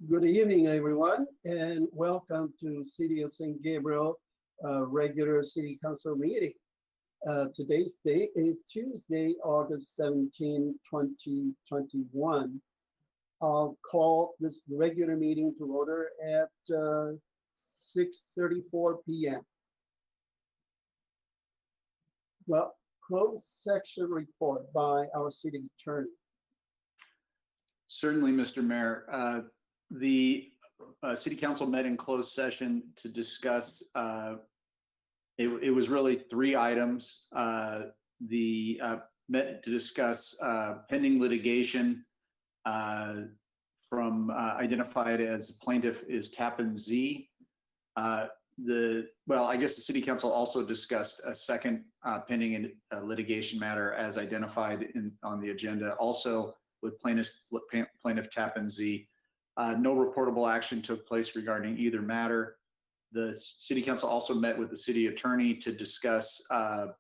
Good evening, everyone, and welcome to City of St. Gabriel regular City Council meeting. Today's date is Tuesday, August 17, 2021. I'll call this regular meeting to order at 6:34 p.m. Well, closed section report by our city attorney. Certainly, Mr. Mayor. The City Council met in closed session to discuss, it was really three items. Met to discuss pending litigation from identified as plaintiff is Tappan Z. I guess the City Council also discussed a second pending litigation matter as identified on the agenda, also with plaintiff Tappan Z. No reportable action took place regarding either matter. The City Council also met with the City Attorney to discuss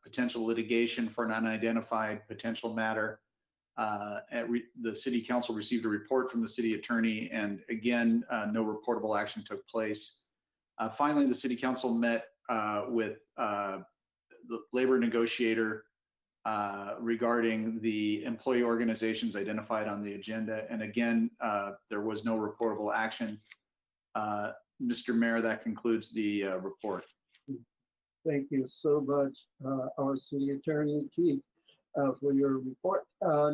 potential litigation for an unidentified potential matter. The City Council received a report from the City Attorney, and again, no reportable action took place. Finally, the City Council met with the labor negotiator regarding the employee organizations identified on the agenda. And again, there was no reportable action. Mr. Mayor, that concludes the report. Thank you so much, our city attorney, Keith, for your report.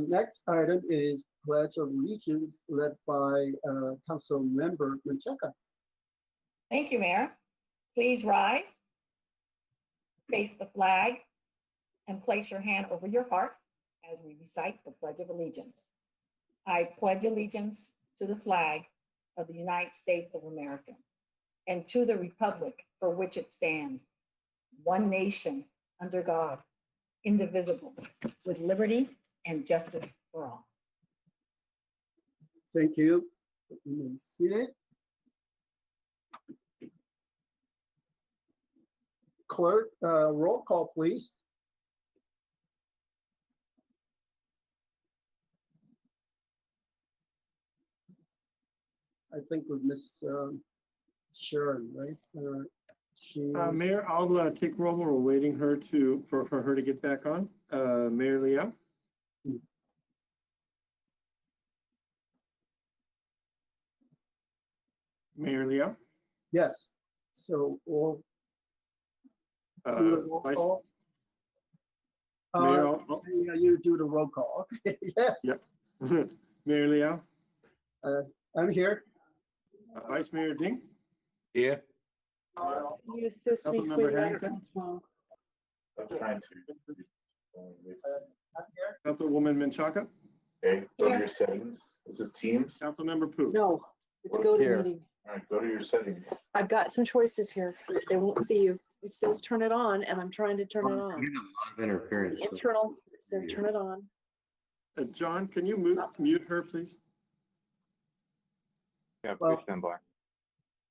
Next item is Pledge of Allegiance led by Council Member Menchaca. Thank you, Mayor. Please rise, face the flag, and place your hand over your heart as we recite the Pledge of Allegiance. I pledge allegiance to the flag of the United States of America and to the republic for which it stands, one nation under God, indivisible, with liberty and justice for all. Thank you. You may see it. Clerk, roll call, please. I think with Miss Sharon, right? Mayor, I'll take roll. We're waiting for her to get back on. Mayor Liao. Mayor Liao. Yes. So we'll do the roll call. Mayor, you do the roll call. Okay. Yes. Yep. Mayor Liao. I'm here. Vice Mayor Ding. Yeah. You assist me, Councilmember sweetheart. Harrington. Well, I'm trying to. I'm here. Councilwoman Menchaca. Okay, go to your settings. This is Teams. Councilmember Pu. no, it's go to Here. meeting. All right, go to your settings. I've got some choices here. They won't see you. It says turn it on, and I'm trying to turn it on. Getting a lot of interference. The internal, it says turn it on. John, can you mute her, please? Yeah, Well- please stand by.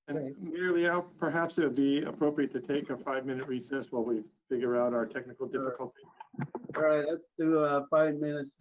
And Mayor Liao, perhaps it would be appropriate to take a 5-minute recess while we figure out our technical difficulties. All right, let's do 5 minutes.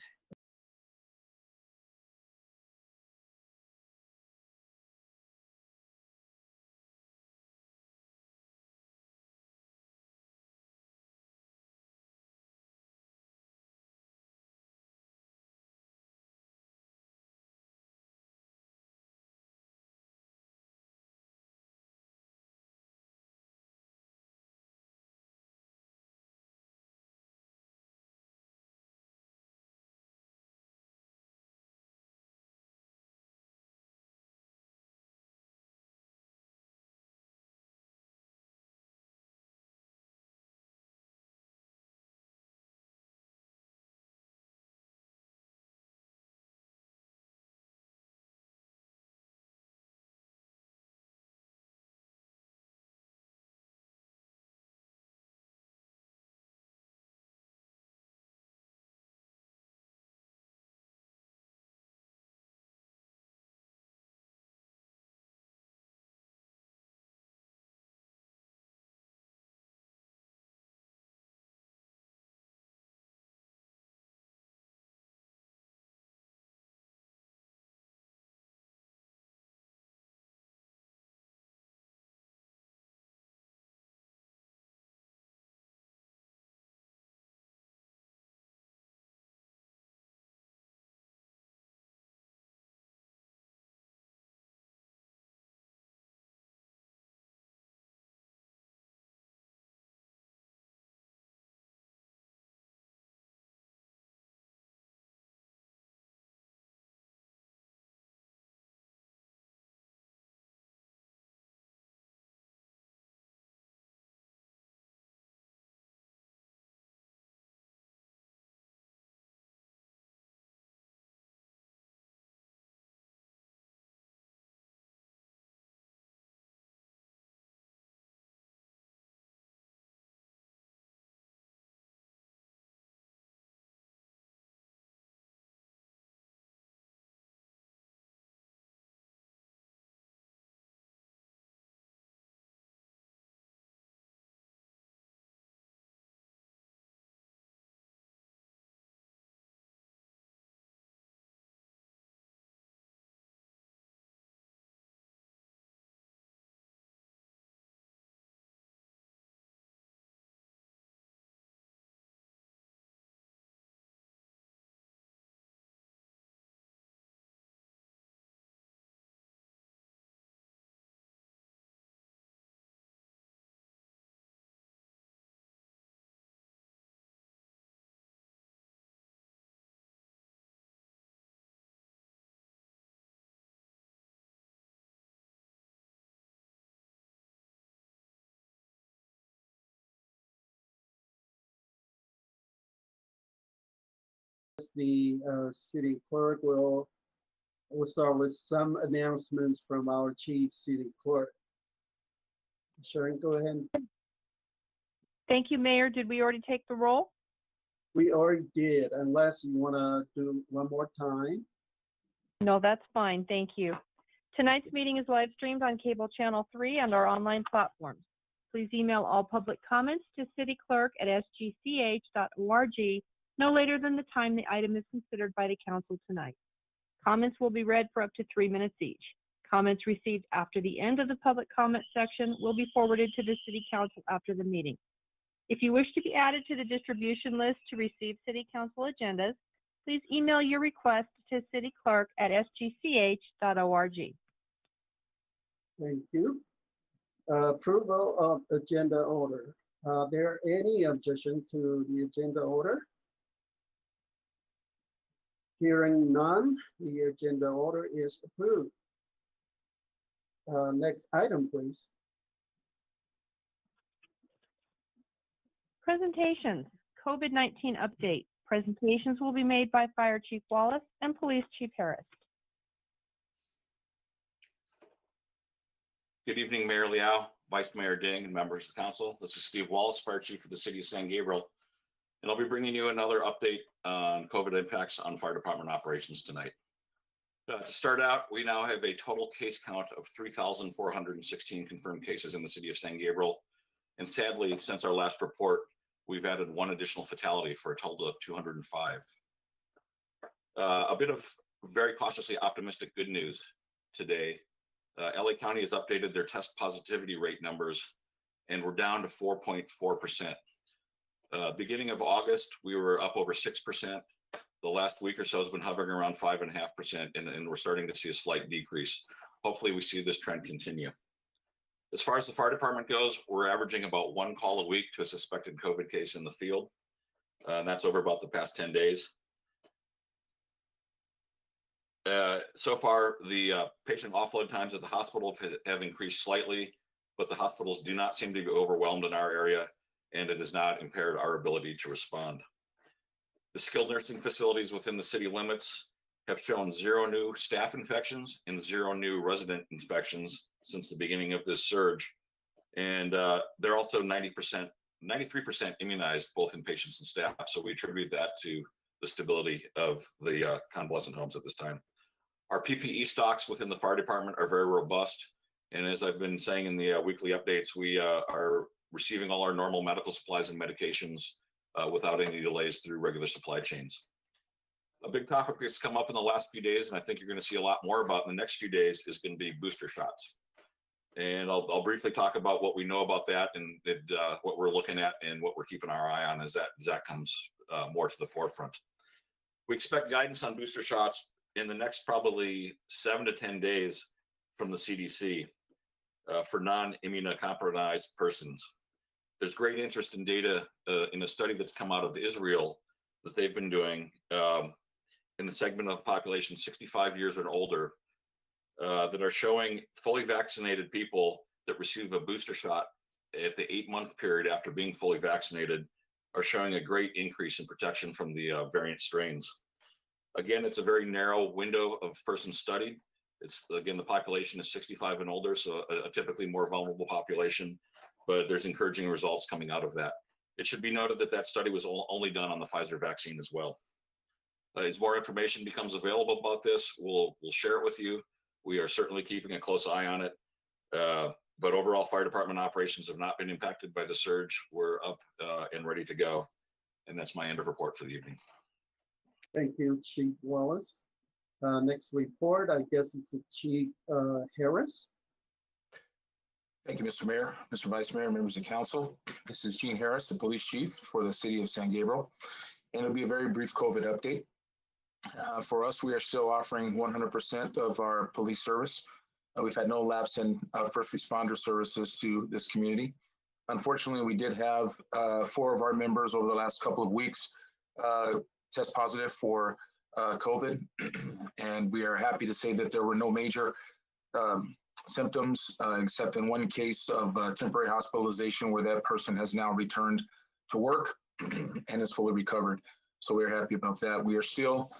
the city clerk will we'll start with some announcements from our chief city clerk. Sharon, go ahead. Thank you, Mayor. Did we already take the roll? We already did, unless you want to do one more time. No, that's fine. Thank you. Tonight's meeting is live streamed on cable channel 3 and our online platforms. Please email all public comments to cityclerk@sgch.org no later than the time the item is considered by the council tonight. Comments will be read for up to 3 minutes each. Comments received after the end of the public comment section will be forwarded to the City Council after the meeting. If you wish to be added to the distribution list to receive City Council agendas, please email your request to cityclerk@sgch.org. Thank you. Approval of agenda order. Are there any objection to the agenda order? Hearing none, the agenda order is approved. Next item, please. Presentations. COVID-19 update. Presentations will be made by Fire Chief Wallace and Police Chief Harris. Good evening, Mayor Liao, Vice Mayor Ding, and members of the council. This is Steve Wallace, Fire Chief for the City of San Gabriel, and I'll be bringing you another update on COVID impacts on fire department operations tonight. To start out, we now have a total case count of 3,416 confirmed cases in the City of San Gabriel, and sadly, since our last report, we've added one additional fatality for a total of 205. A bit of very cautiously optimistic good news today. LA County has updated their test positivity rate numbers, and we're down to 4.4%. Beginning of August, we were up over 6%. The last week or so has been hovering around 5.5%, and we're starting to see a slight decrease. Hopefully we see this trend continue. As far as the fire department goes, we're averaging about 1 call a week to a suspected COVID case in the field. And that's over about the past 10 days. So far, the patient offload times at the hospital have increased slightly, but the hospitals do not seem to be overwhelmed in our area, and it has not impaired our ability to respond. The skilled nursing facilities within the city limits have shown 0 new staff infections and 0 new resident infections since the beginning of this surge. And they're also 93% immunized, both in patients and staff. So we attribute that to the stability of the convalescent homes at this time. Our PPE stocks within the fire department are very robust. And as I've been saying in the weekly updates, we are receiving all our normal medical supplies and medications without any delays through regular supply chains. A big topic that's come up in the last few days, and I think you're going to see a lot more about in the next few days, is going to be booster shots. And I'll briefly talk about what we know about that and what we're looking at and what we're keeping our eye on as that comes more to the forefront. We expect guidance on booster shots in the next probably 7 to 10 days from the CDC for non-immunocompromised persons. There's great interest in data in a study that's come out of Israel that they've been doing in the segment of the population 65 years and older that are showing fully vaccinated people that receive a booster shot at the 8-month period after being fully vaccinated are showing a great increase in protection from the variant strains. Again, it's a very narrow window of persons studied. It's, again, the population is 65 and older, so a typically more vulnerable population, but there's encouraging results coming out of that. It should be noted that that study was only done on the Pfizer vaccine as well. As more information becomes available about this, we'll share it with you. We are certainly keeping a close eye on it. But overall, fire department operations have not been impacted by the surge. We're up and ready to go. And that's my end of report for the evening. Thank you, Chief Wallace. Next report, I guess it's Chief Harris. Thank you, Mr. Mayor, Mr. Vice Mayor, members of council. This is Gene Harris, the police chief for the city of San Gabriel. And it'll be a very brief COVID update. For us, we are still offering 100% of our police service. We've had no lapse in first responder services to this community. Unfortunately, we did have 4 of our members over the last couple of weeks test positive for COVID. And we are happy to say that there were no major symptoms, except in one case of temporary hospitalization where that person has now returned to work and is fully recovered. So we're happy about that. We are still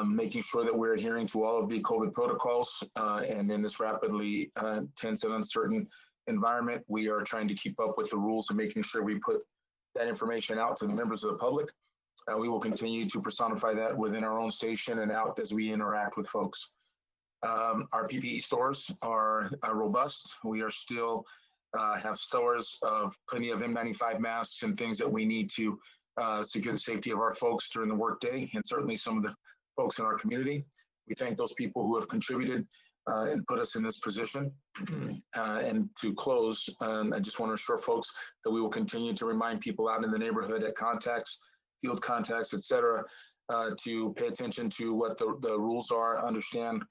making sure that we're adhering to all of the COVID protocols. And in this rapidly tense and uncertain environment, we are trying to keep up with the rules and making sure we put that information out to the members of the public. We will continue to personify that within our own station and out as we interact with folks. Our PPE stores are robust. We are still have stores of plenty of N95 masks and things that we need to secure the safety of our folks during the workday, and certainly some of the folks in our community. We thank those people who have contributed and put us in this position. And to close, I just want to assure folks that we will continue to remind people out in the neighborhood at contacts, field contacts, et cetera, to pay attention to what the rules are, understand,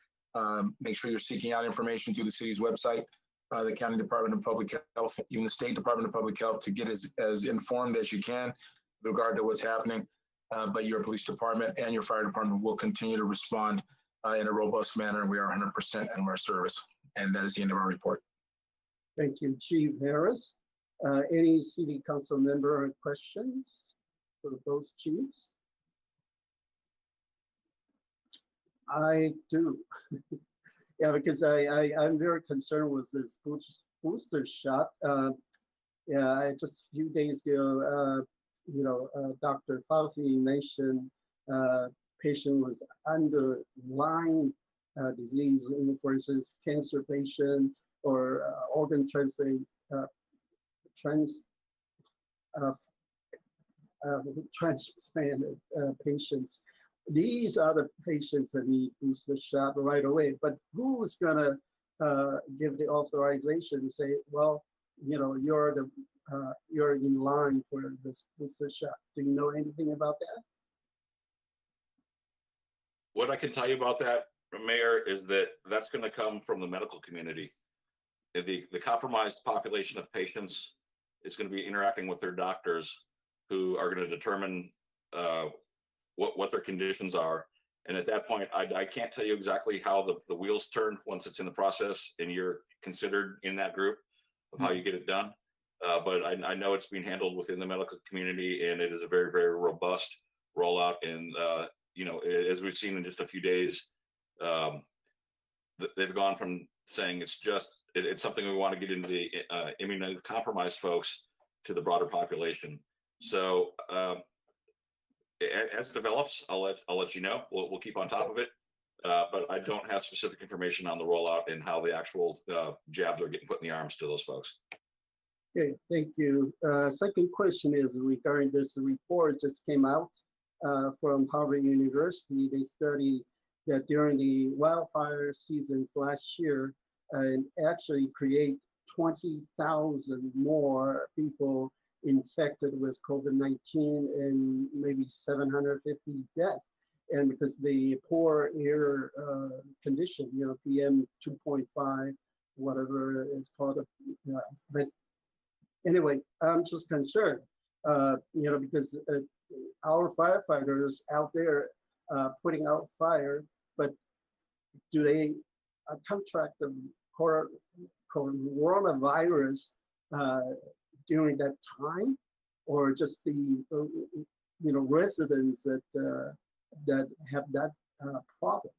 make sure you're seeking out information through the city's website, the County Department of Public Health, even the State Department of Public Health, to get as informed as you can with regard to what's happening. But your police department and your fire department will continue to respond in a robust manner, and we are 100% in our service. And that is the end of our report. Thank you, Chief Harris. Any city council member questions for both chiefs? I do. Yeah, because I'm very concerned with this booster shot. Yeah, just a few days ago, Dr. Fauci mentioned patient was underlying disease, for instance, cancer patient or organ transplanted patients. These are the patients that need booster shot right away. But who's gonna give the authorization to say, well, you're in line for this booster shot? Do you know anything about that? What I can tell you about that, Mayor, is that that's going to come from the medical community. The compromised population of patients is going to be interacting with their doctors, who are going to determine what their conditions are. And at that point, I can't tell you exactly how the wheels turn once it's in the process and you're considered in that group of how you get it done. But I know it's being handled within the medical community, and it is a very, very robust rollout. And as we've seen in just a few days, they've gone from saying it's something we want to get into the immunocompromised folks to the broader population. So as it develops, I'll let you know. We'll keep on top of it. But I don't have specific information on the rollout and how the actual jabs are getting put in the arms to those folks. Okay, thank you. Second question is regarding this report just came out from Harvard University. They studied that during the wildfire seasons last year, and actually create 20,000 more people infected with COVID-19 and maybe 750 deaths. And because the poor air condition, PM 2.5, whatever it's called. But anyway, I'm just concerned, because our firefighters out there putting out fire, but do they contract the coronavirus during that time, or just the residents that have that problem?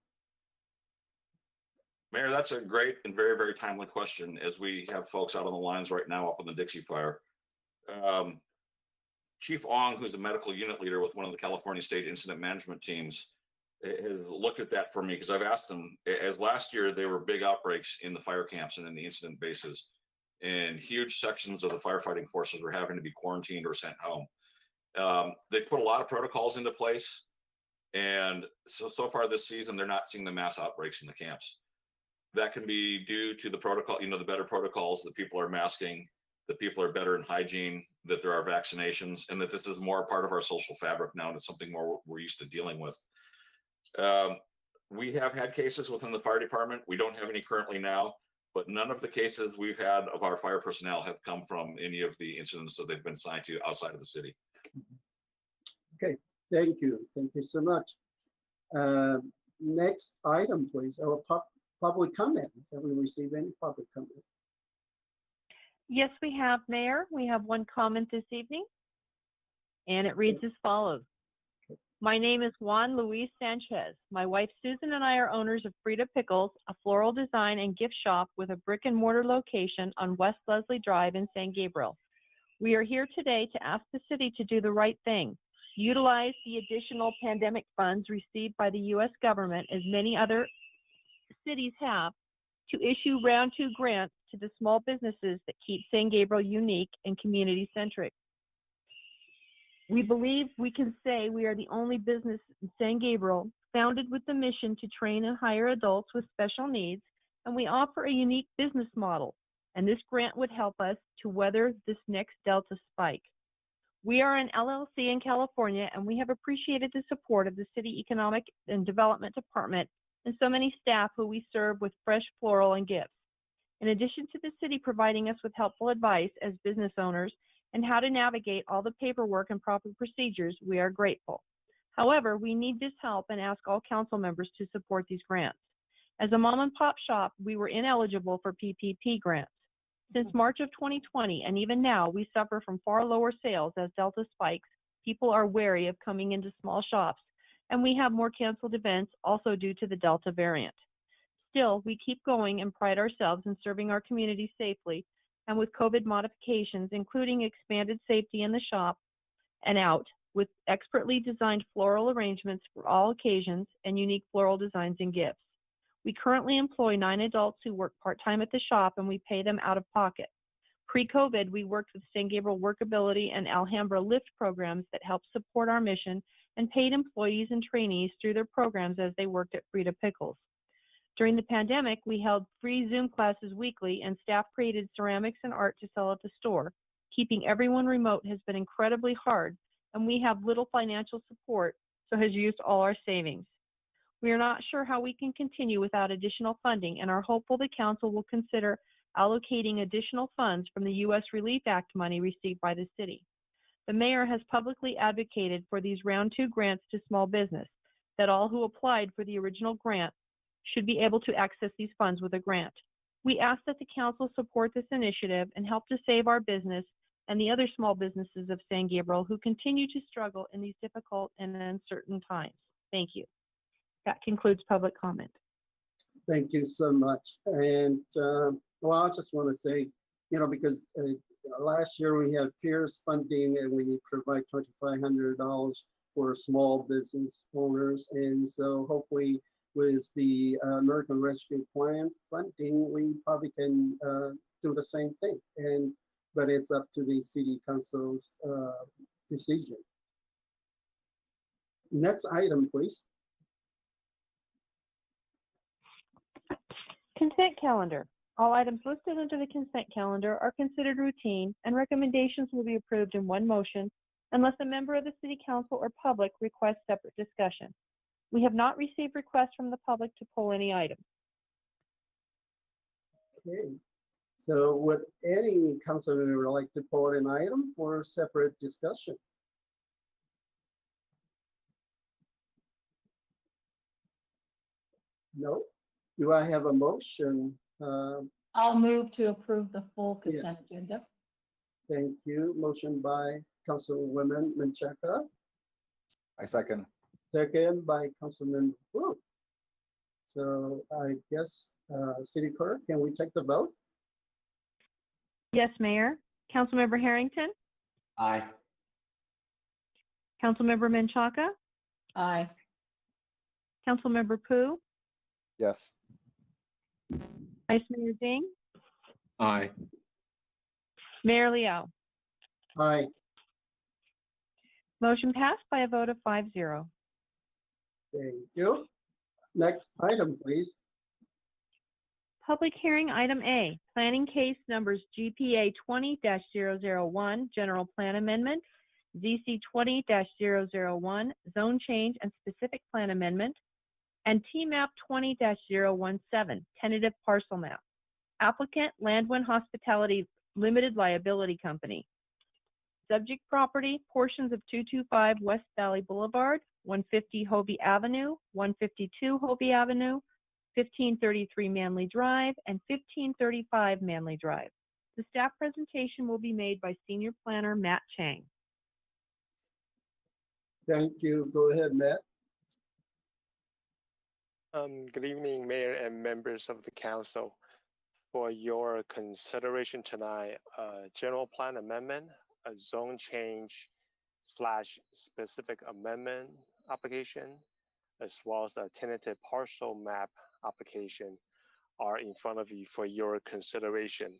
Mayor, that's a great and very, very timely question, as we have folks out on the lines right now up on the Dixie Fire. Chief Ong, who's a medical unit leader with one of the California State Incident Management teams, has looked at that for me, because I've asked them, as last year there were big outbreaks in the fire camps and in the incident bases, and huge sections of the firefighting forces were having to be quarantined or sent home. They've put a lot of protocols into place, and so far this season they're not seeing the mass outbreaks in the camps. That can be due to the protocol, the better protocols, that people are masking, that people are better in hygiene, that there are vaccinations, and that this is more a part of our social fabric now, and it's something more we're used to dealing with. We have had cases within the fire department. We don't have any currently now, but none of the cases we've had of our fire personnel have come from any of the incidents that they've been assigned to outside of the city. Okay, thank you. Thank you so much. Next item, please. Our public comment. Have we received any public comment? Yes, we have, Mayor. We have one comment this evening, and it reads as follows. My name is Juan Luis Sanchez. My wife Susan and I are owners of Frida Pickles, a floral design and gift shop with a brick and mortar location on West Leslie Drive in San Gabriel. We are here today to ask the city to do the right thing, utilize the additional pandemic funds received by the U.S. government, as many other cities have, to issue round 2 grants to the small businesses that keep San Gabriel unique and community-centric. We believe we can say we are the only business in San Gabriel founded with the mission to train and hire adults with special needs, and we offer a unique business model, and this grant would help us to weather this next Delta spike. We are an LLC in California, and we have appreciated the support of the City Economic and Development Department and so many staff who we serve with fresh floral and gifts. In addition to the city providing us with helpful advice as business owners and how to navigate all the paperwork and proper procedures, we are grateful. However, we need this help and ask all council members to support these grants. As a mom and pop shop, we were ineligible for PPP grants. Since March of 2020, and even now, we suffer from far lower sales as Delta spikes. People are wary of coming into small shops, and we have more canceled events also due to the Delta variant. Still, we keep going and pride ourselves in serving our community safely and with COVID modifications, including expanded safety in the shop and out, with expertly designed floral arrangements for all occasions and unique floral designs and gifts. We currently employ 9 adults who work part-time at the shop, and we pay them out of pocket. Pre-COVID, we worked with San Gabriel Workability and Alhambra Lift programs that help support our mission and paid employees and trainees through their programs as they worked at Frida Pickles. During the pandemic, we held free Zoom classes weekly, and staff created ceramics and art to sell at the store. Keeping everyone remote has been incredibly hard, and we have little financial support, so has used all our savings. We are not sure how we can continue without additional funding, and are hopeful the council will consider allocating additional funds from the U.S. Relief Act money received by the city. The mayor has publicly advocated for these round 2 grants to small business, that all who applied for the original grant should be able to access these funds with a grant. We ask that the council support this initiative and help to save our business and the other small businesses of San Gabriel who continue to struggle in these difficult and uncertain times. Thank you. That concludes public comment. Thank you so much. And well, I just want to say, because last year we had CARES funding and we provide $2,500 for small business owners. And so hopefully with the American Rescue Plan funding, we probably can do the same thing. But it's up to the city council's decision. Next item, please. Consent calendar. All items listed under the consent calendar are considered routine, and recommendations will be approved in one motion unless a member of the city council or public requests separate discussion. We have not received requests from the public to pull any item. Okay. So would any council member like to pull an item for separate discussion? No? Do I have a motion? I'll move to approve the full consent agenda. Thank you. Motion by Councilwoman Menchaca, I second. second by Councilman Wu. So I guess, City Clerk, can we take the vote? Yes, Mayor. Councilmember Harrington, Aye. Councilmember Menchaca, Aye. Councilmember Pu, Yes. Vice Mayor Ding, Aye. Mayor Liao. Aye. Motion passed by a vote of 5-0. Thank you. Next item, please. Public hearing item A, planning case numbers GPA 20-001, general plan amendment, ZC 20-001, zone change and specific plan amendment, and TMAP 20-017, tentative parcel map. Applicant, Landwin Hospitality Limited Liability Company. Subject property, portions of 225 West Valley Boulevard, 150 Hovey Avenue, 152 Hovey Avenue, 1533 Manley Drive, and 1535 Manley Drive. The staff presentation will be made by Senior Planner Matt Chang. Thank you. Go ahead, Matt. Good evening, Mayor and members of the council. For your consideration tonight, general plan amendment, a zone change / specific amendment application, as well as a tentative parcel map application are in front of you for your consideration.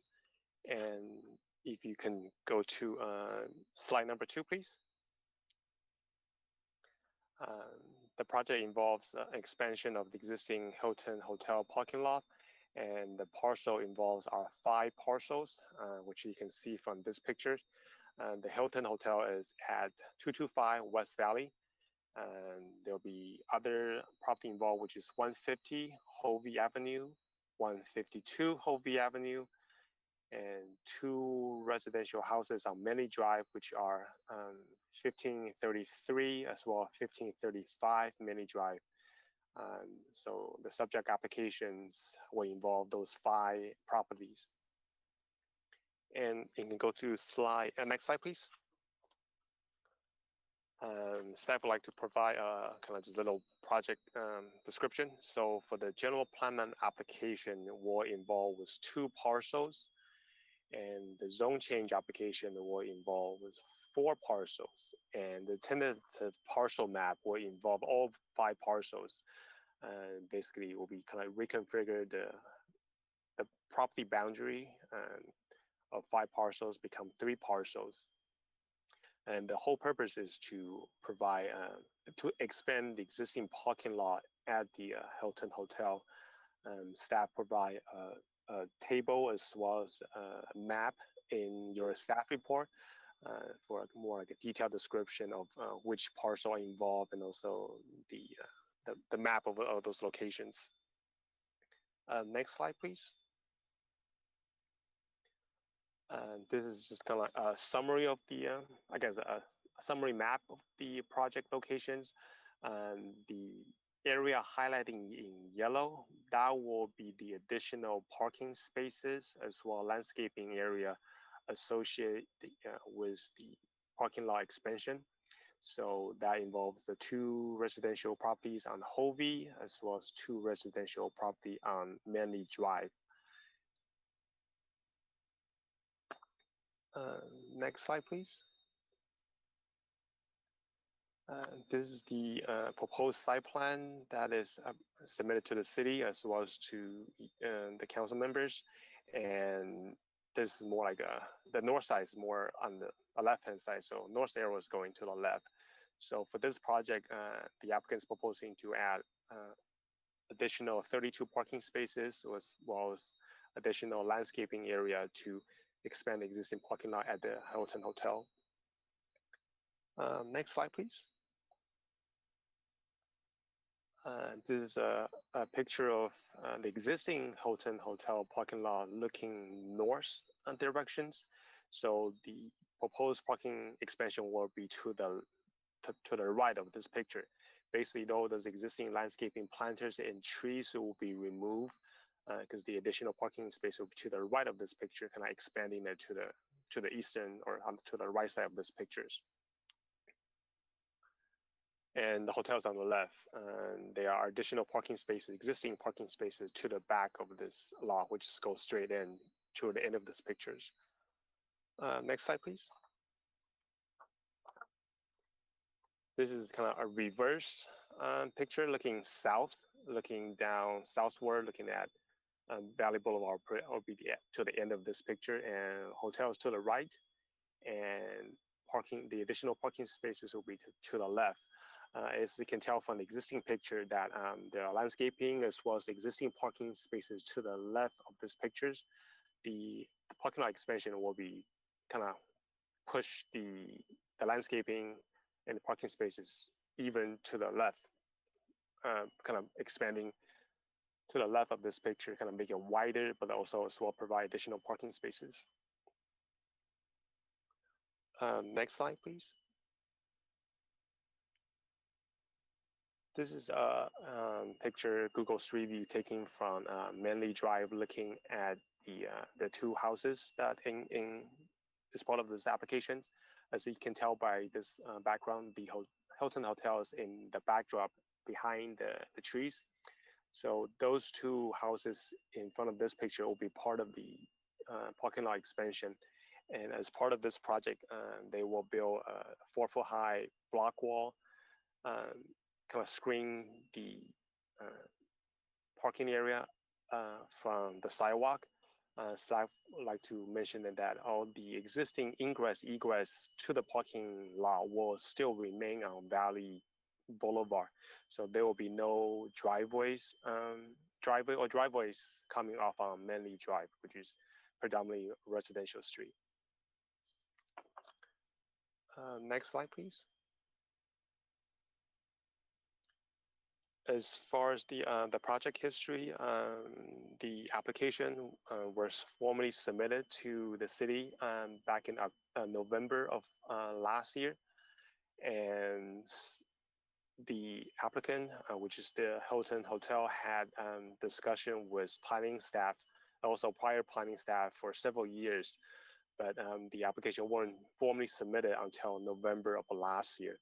And if you can go to slide number 2, please. The project involves expansion of the existing Hilton Hotel parking lot, and the parcel involves our 5 parcels, which you can see from this picture. The Hilton Hotel is at 225 West Valley, and there'll be other property involved, which is 150 Hovey Avenue, 152 Hovey Avenue, and 2 residential houses on Manley Drive, which are 1533 as well as 1535 Manley Drive. So the subject applications will involve those 5 properties. And you can go to slide, next slide, please. Staff would like to provide kind of just a little project description. So for the general plan application will involve with 2 parcels, and the zone change application will involve with 4 parcels, and the tentative parcel map will involve all 5 parcels. And basically it will be kind of reconfigure the property boundary of 5 parcels become 3 parcels. And the whole purpose is to provide, to expand the existing parking lot at the Hilton Hotel. Staff provide a table as well as a map in your staff report for more like a detailed description of which parcel are involved, and also the map of those locations. Next slide, please. This is just kind of a summary of the, I guess, a summary map of the project locations. The area highlighting in yellow, that will be the additional parking spaces as well as landscaping area associated with the parking lot expansion. So that involves the 2 residential properties on Hovey as well as 2 residential property on Manley Drive. Next slide, please. This is the proposed site plan that is submitted to the city as well as to the council members. And this is more like the north side is more on the left-hand side. So north arrow is going to the left. So for this project, the applicant is proposing to add additional 32 parking spaces as well as additional landscaping area to expand the existing parking lot at the Hilton Hotel. Next slide, please. This is a picture of the existing Hilton Hotel parking lot looking north directions. So the proposed parking expansion will be to the right of this picture. Basically, all those existing landscaping planters and trees will be removed because the additional parking space will be to the right of this picture, kind of expanding it to the eastern or to the right side of this pictures. And the hotel's on the left. And there are additional parking spaces, existing parking spaces to the back of this lot, which goes straight in to the end of this pictures. Next slide, please. This is kind of a reverse picture looking south, looking down southward, looking at Valley Boulevard will be to the end of this picture, and hotels to the right, and the additional parking spaces will be to the left. As you can tell from the existing picture that there are landscaping as well as existing parking spaces to the left of this pictures. The parking lot expansion will be kind of push the landscaping and the parking spaces even to the left, kind of expanding to the left of this picture, kind of make it wider, but also as well provide additional parking spaces. Next slide, please. This is a picture Google Street View taken from Manley Drive, looking at the 2 houses that is part of this application. As you can tell by this background, the Hilton hotels in the backdrop behind the trees. So those two houses in front of this picture will be part of the parking lot expansion. And as part of this project, they will build a 4-foot high block wall, kind of screen the parking area from the sidewalk. Staff would like to mention that all the existing ingress egress to the parking lot will still remain on Valley Boulevard. So there will be no driveways coming off on Manley Drive, which is predominantly residential street. Next slide, please. As far as the project history, the application was formally submitted to the city back in November of last year, and the applicant, which is the Hilton Hotel, had discussion with planning staff, also prior planning staff for several years, but the application wasn't formally submitted until November of last year.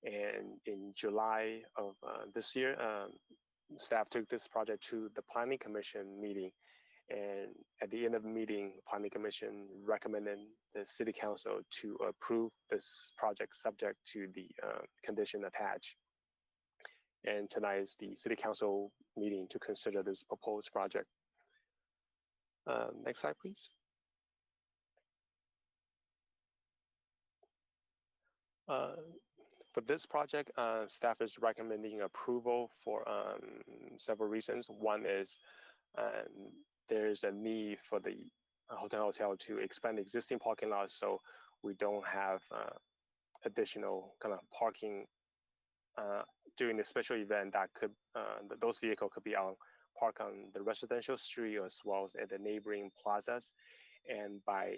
And in July of this year, staff took this project to the Planning Commission meeting. And at the end of the meeting, Planning Commission recommended the City Council to approve this project subject to the condition attached. And tonight is the City Council meeting to consider this proposed project. Next slide, please. For this project, staff is recommending approval for several reasons. One is there's a need for the hotel to expand existing parking lots, so we don't have additional kind of parking during the special event that could those vehicles could be parked on the residential street as well as at the neighboring plazas. And by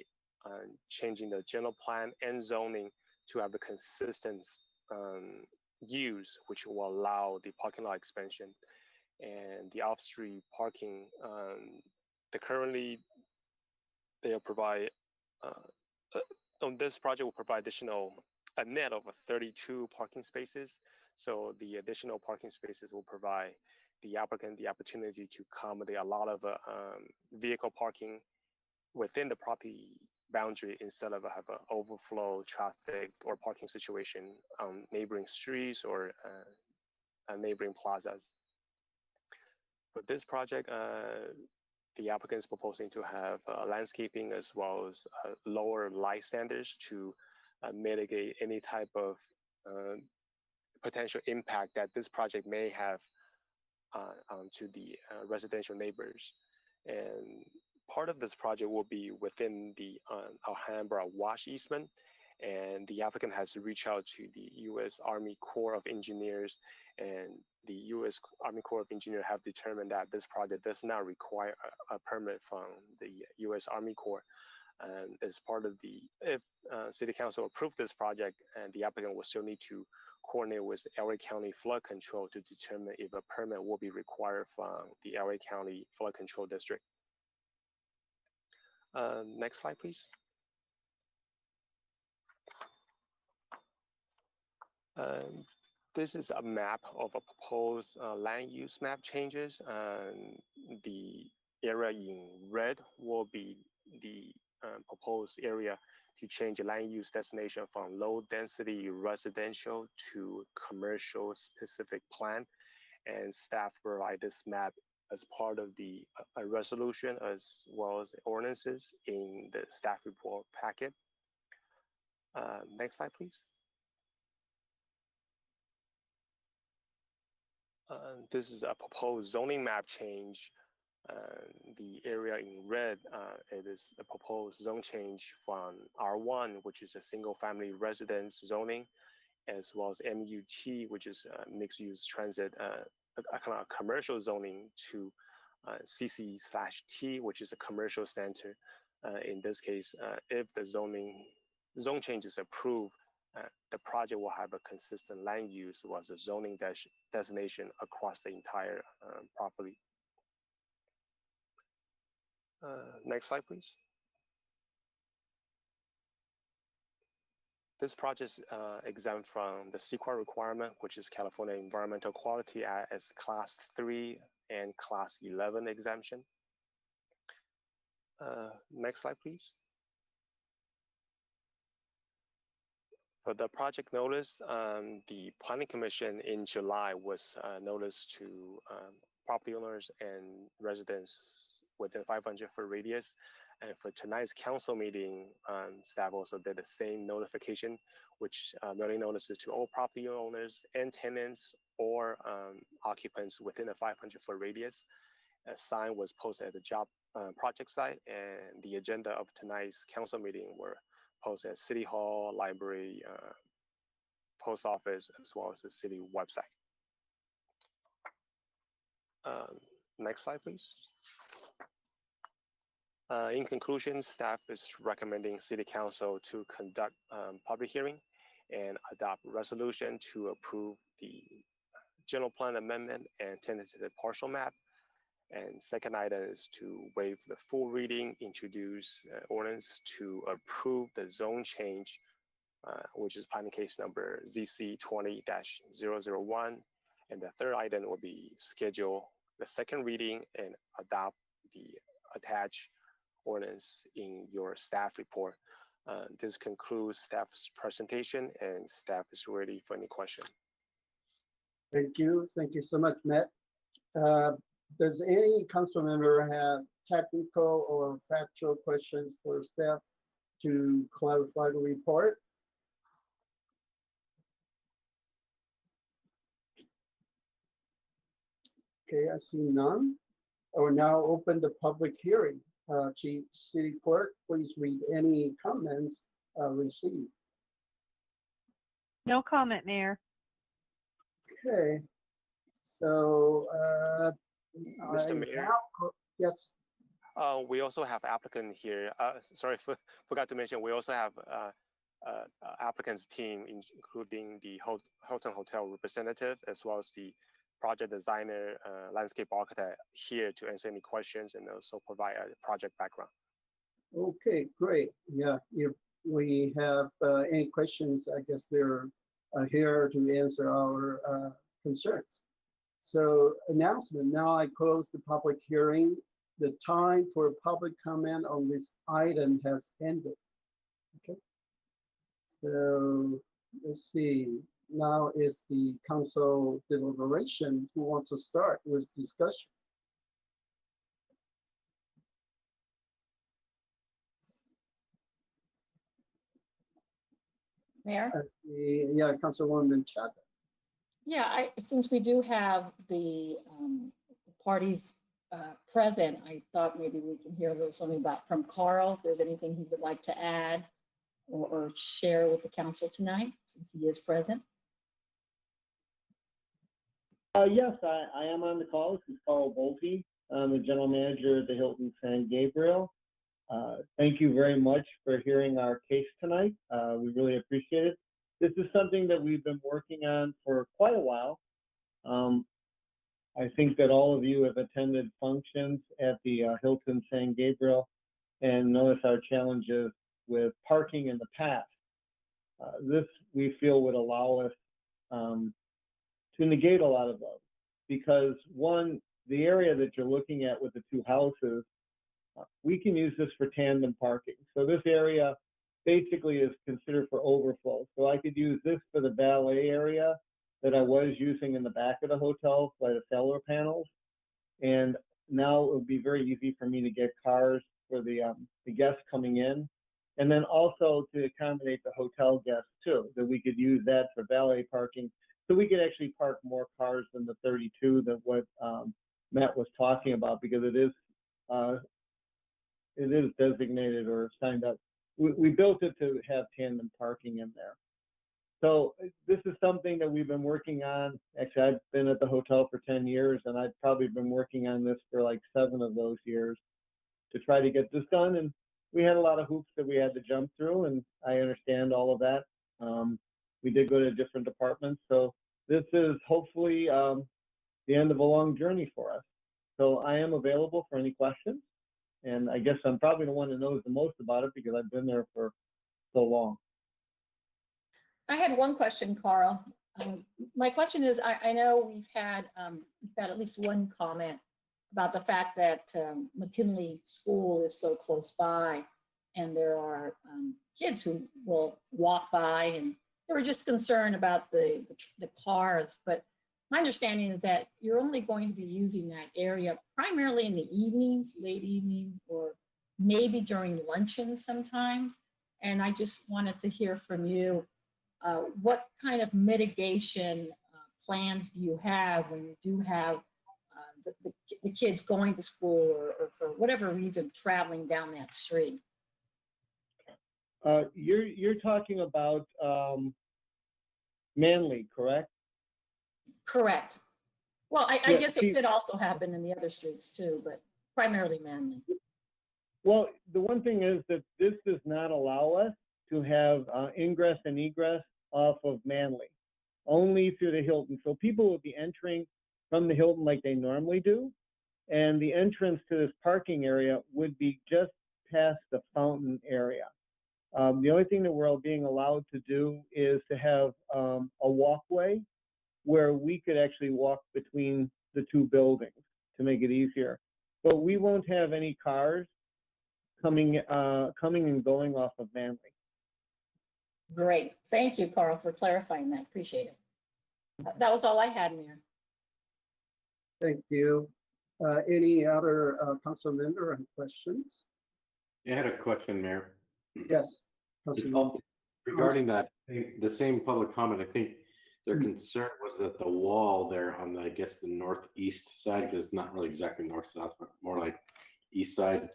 changing the general plan and zoning to have a consistent use, which will allow the parking lot expansion and the off-street parking. Currently they'll provide on this project will provide a net of 32 parking spaces. So the additional parking spaces will provide the applicant the opportunity to accommodate a lot of vehicle parking within the property boundary instead of have an overflow traffic or parking situation on neighboring streets or neighboring plazas. For this project, the applicant is proposing to have landscaping as well as lower light standards to mitigate any type of potential impact that this project may have onto the residential neighbors. And part of this project will be within the Alhambra wash easement, and the applicant has reached out to the U.S. Army Corps of Engineers, and the U.S. Army Corps of Engineers have determined that this project does not require a permit from the U.S. Army Corps. And as part of if City Council approved this project, and the applicant will still need to coordinate with LA County Flood Control to determine if a permit will be required from the LA County Flood Control District. Next slide, please. This is a map of a proposed land use map changes. The area in red will be the proposed area to change the land use destination from low density residential to commercial specific plan. And staff provide this map as part of the resolution as well as the ordinances in the staff report packet. Next slide, please. This is a proposed zoning map change. The area in red, it is a proposed zone change from R1, which is a single family residence zoning, as well as MUT, which is mixed use transit, a kind of commercial zoning, to CC/T, which is a commercial center. In this case, if the zone change is approved, the project will have a consistent land use as a zoning designation across the entire property. Next slide, please. This project is exempt from the CEQA requirement, which is California Environmental Quality as Class 3 and Class 11 exemption. Next slide, please. For the project notice, the Planning Commission in July was noticed to property owners and residents within 500-foot radius. And for tonight's council meeting, staff also did the same notification, which mailing notices to all property owners and tenants or occupants within a 500-foot radius. A sign was posted at the job project site, and the agenda of tonight's council meeting were posted at City Hall, library, post office, as well as the city website. Next slide, please. In conclusion, staff is recommending City Council to conduct public hearing and adopt resolution to approve the general plan amendment and tentative partial map. And second item is to waive the full reading, introduce ordinance to approve the zone change, which is planning case number ZC 20-001. And the third item will be schedule the second reading and adopt the attached ordinance in your staff report. This concludes staff's presentation, and staff is ready for any question. Thank you. Thank you so much, Matt. Does any council member have technical or factual questions for staff to clarify the report? Okay, I see none. I will now open the public hearing. Chief City Clerk, please read any comments received. No comment, Mayor. Okay, so Mr. Mayor. Yes. We also have applicant here. Sorry, forgot to mention, we also have applicant's team, including the Hilton Hotel representative, as well as the project designer, landscape architect here to answer any questions and also provide a project background. Okay, great. Yeah, if we have any questions, I guess they're here to answer our concerns. So announcement, now I close the public hearing. The time for public comment on this item has ended. Okay, so let's see. Now is the council deliberation. Who wants to start with discussion? Mayor? Yeah, Councilwoman Chata. Yeah, since we do have the parties present, I thought maybe we can hear a little something about from Carl, if there's anything he would like to add or share with the council tonight, since he is present. Yes, I am on the call. This is Carl Bolte. I'm the general manager at the Hilton San Gabriel. Thank you very much for hearing our case tonight. We really appreciate it. This is something that we've been working on for quite a while. I think that all of you have attended functions at the Hilton San Gabriel and noticed our challenges with parking in the past. This, we feel, would allow us to negate a lot of those, because one, the area that you're looking at with the two houses, we can use this for tandem parking. So this area basically is considered for overflow. So I could use this for the valet area that I was using in the back of the hotel by the solar panels. And now it would be very easy for me to get cars for the guests coming in. And then also to accommodate the hotel guests too, that we could use that for valet parking. So we could actually park more cars than the 32 that what Matt was talking about, because it is designated or signed up. We built it to have tandem parking in there. So this is something that we've been working on. Actually, I've been at the hotel for 10 years, and I've probably been working on this for like 7 of those years to try to get this done. And we had a lot of hoops that we had to jump through, and I understand all of that. We did go to different departments. So this is hopefully the end of a long journey for us. So I am available for any questions. And I guess I'm probably the one that knows the most about it because I've been there for so long. I had one question, Carl. My question is, I know we've had at least one comment about the fact that McKinley School is so close by, and there are kids who will walk by, and they were just concerned about the cars. But my understanding is that you're only going to be using that area primarily in the evenings, late evenings, or maybe during luncheon sometime. And I just wanted to hear from you, what kind of mitigation plans do you have when you do have the kids going to school or for whatever reason traveling down that street? You're talking about Manley, correct? Correct. Well, I Yeah, guess it could also happen in the other streets too, but primarily Manley. Well, the one thing is that this does not allow us to have ingress and egress off of Manley, only through the Hilton. So people will be entering from the Hilton like they normally do, and the entrance to this parking area would be just past the fountain area. The only thing that we're being allowed to do is to have a walkway where we could actually walk between the two buildings to make it easier. But we won't have any cars coming and going off of Manley. Great. Thank you, Carl, for clarifying that. Appreciate it. That was all I had, Mayor. Thank you. Any other council member have questions? I had a question, Mayor. Yes. Councilman. Regarding that, the same public comment, I think their concern was that the wall there on the, I guess, the northeast side, because it's not really exactly north-south, but more like east side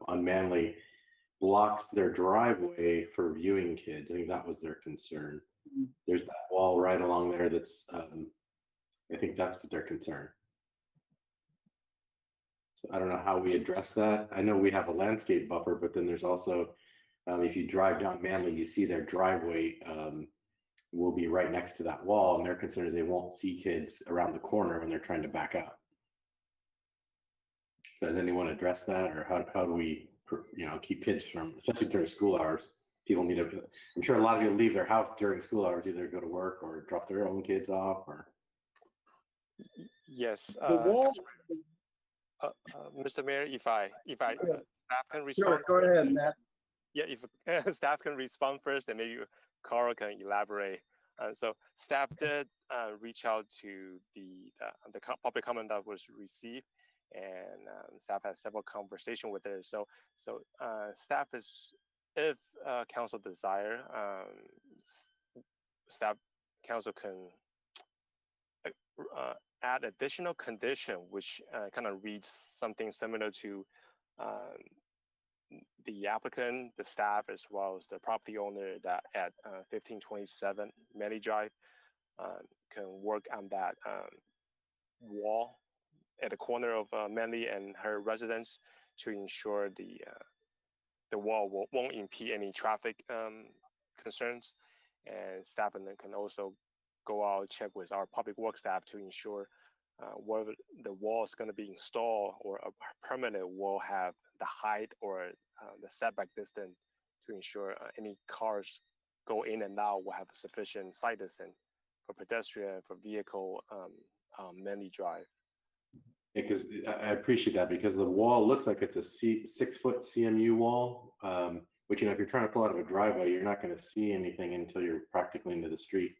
on Manley, blocks their driveway for viewing kids. I think that was their concern. There's that wall right along there that's, I think that's what their concern. So I don't know how we address that. I know we have a landscape buffer, but then there's also, if you drive down Manley, you see their driveway will be right next to that wall, and their concern is they won't see kids around the corner when they're trying to back out. So does anyone address that, or how do we, keep kids from, especially during school hours? People need to, I'm sure a lot of people leave their house during school hours, either go to work or drop their own kids off, or. Yes. The wall. Mr. Mayor, if I staff can respond. Sure, go ahead, Matt. Yeah, if staff can respond first, then maybe Carl can elaborate. So staff did reach out to the public comment that was received, and staff had several conversations with her. So staff is, if council desire, staff council can add additional condition, which kind of reads something similar to the applicant, the staff, as well as the property owner that at 1527 Manley Drive can work on that wall at the corner of Manley and her residence to ensure the wall won't impede any traffic concerns. And staff can also go out, check with our public works staff to ensure whether the wall is going to be installed or a permanent wall have the height or the setback distance to ensure any cars go in and out will have sufficient sight distance for pedestrian, for vehicle, Manley Drive. Yeah, because I appreciate that, because the wall looks like it's a 6-foot CMU wall, which, if you're trying to pull out of a driveway, you're not going to see anything until you're practically into the street,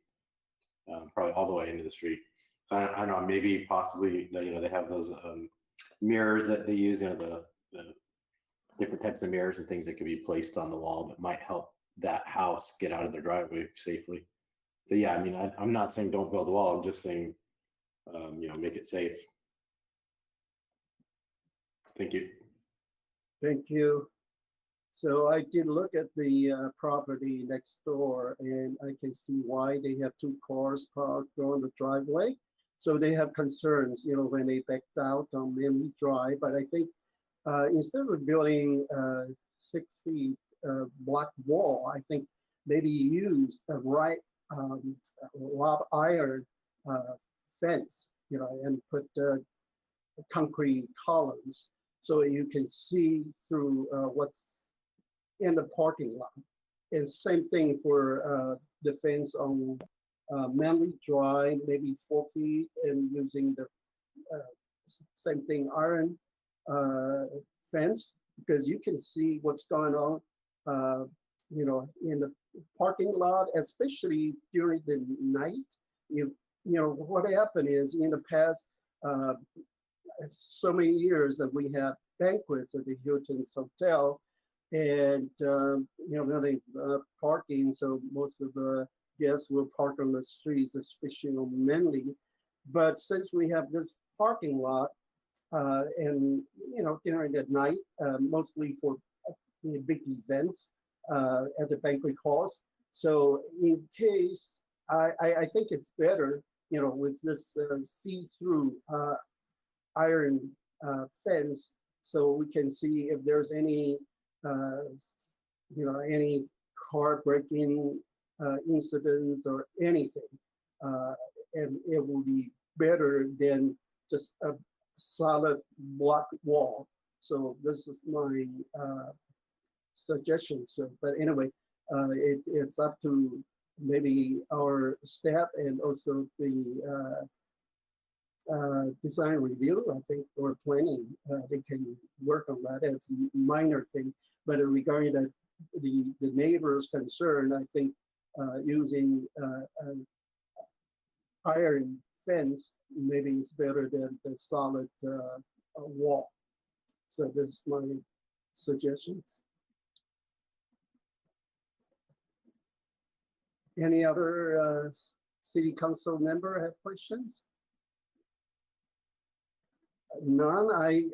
probably all the way into the street. So I don't know, maybe possibly, they have those mirrors that they use, the different types of mirrors and things that can be placed on the wall that might help that house get out of their driveway safely. So yeah, I'm not saying don't build the wall. I'm just saying, make it safe. Thank you. Thank you. So I did look at the property next door, and I can see why they have two cars parked on the driveway. So they have concerns, when they backed out on Manley Drive. But I think instead of building 6 feet block wall, I think maybe use a wrought iron fence, and put concrete columns so you can see through what's in the parking lot. And same thing for the fence on Manley Drive, maybe 4 feet, and using the same thing, iron fence, because you can see what's going on, in the parking lot, especially during the night. What happened is in the past so many years that we had banquets at the Hilton's Hotel, and really parking, so most of the guests will park on the streets, especially on Manley. But since we have this parking lot, and during the night, mostly for big events at the banquet halls. So in case, I think it's better, with this see-through iron fence, so we can see if there's any, any car breaking incidents or anything, and it will be better than just a solid block wall. So this is my suggestion. So, but anyway, it's up to maybe our staff and also the design review, I think, or planning. They can work on that. It's a minor thing, but regarding the neighbor's concern, I think using an iron fence maybe is better than the solid wall. So this is my suggestions. Any other city council member have questions? None. I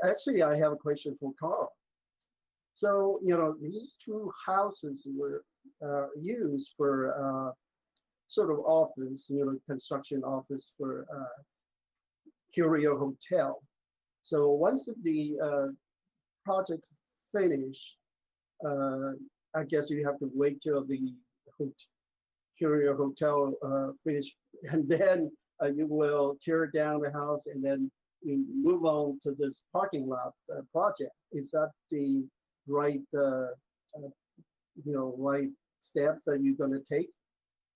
have a question for Carl. So, these two houses were used for sort of office, construction office for Curio Hotel. So once the project's finished, I guess you have to wait till the Curio Hotel finish, and then you will tear down the house and then you move on to this parking lot project. Is that the right, right steps that you're going to take?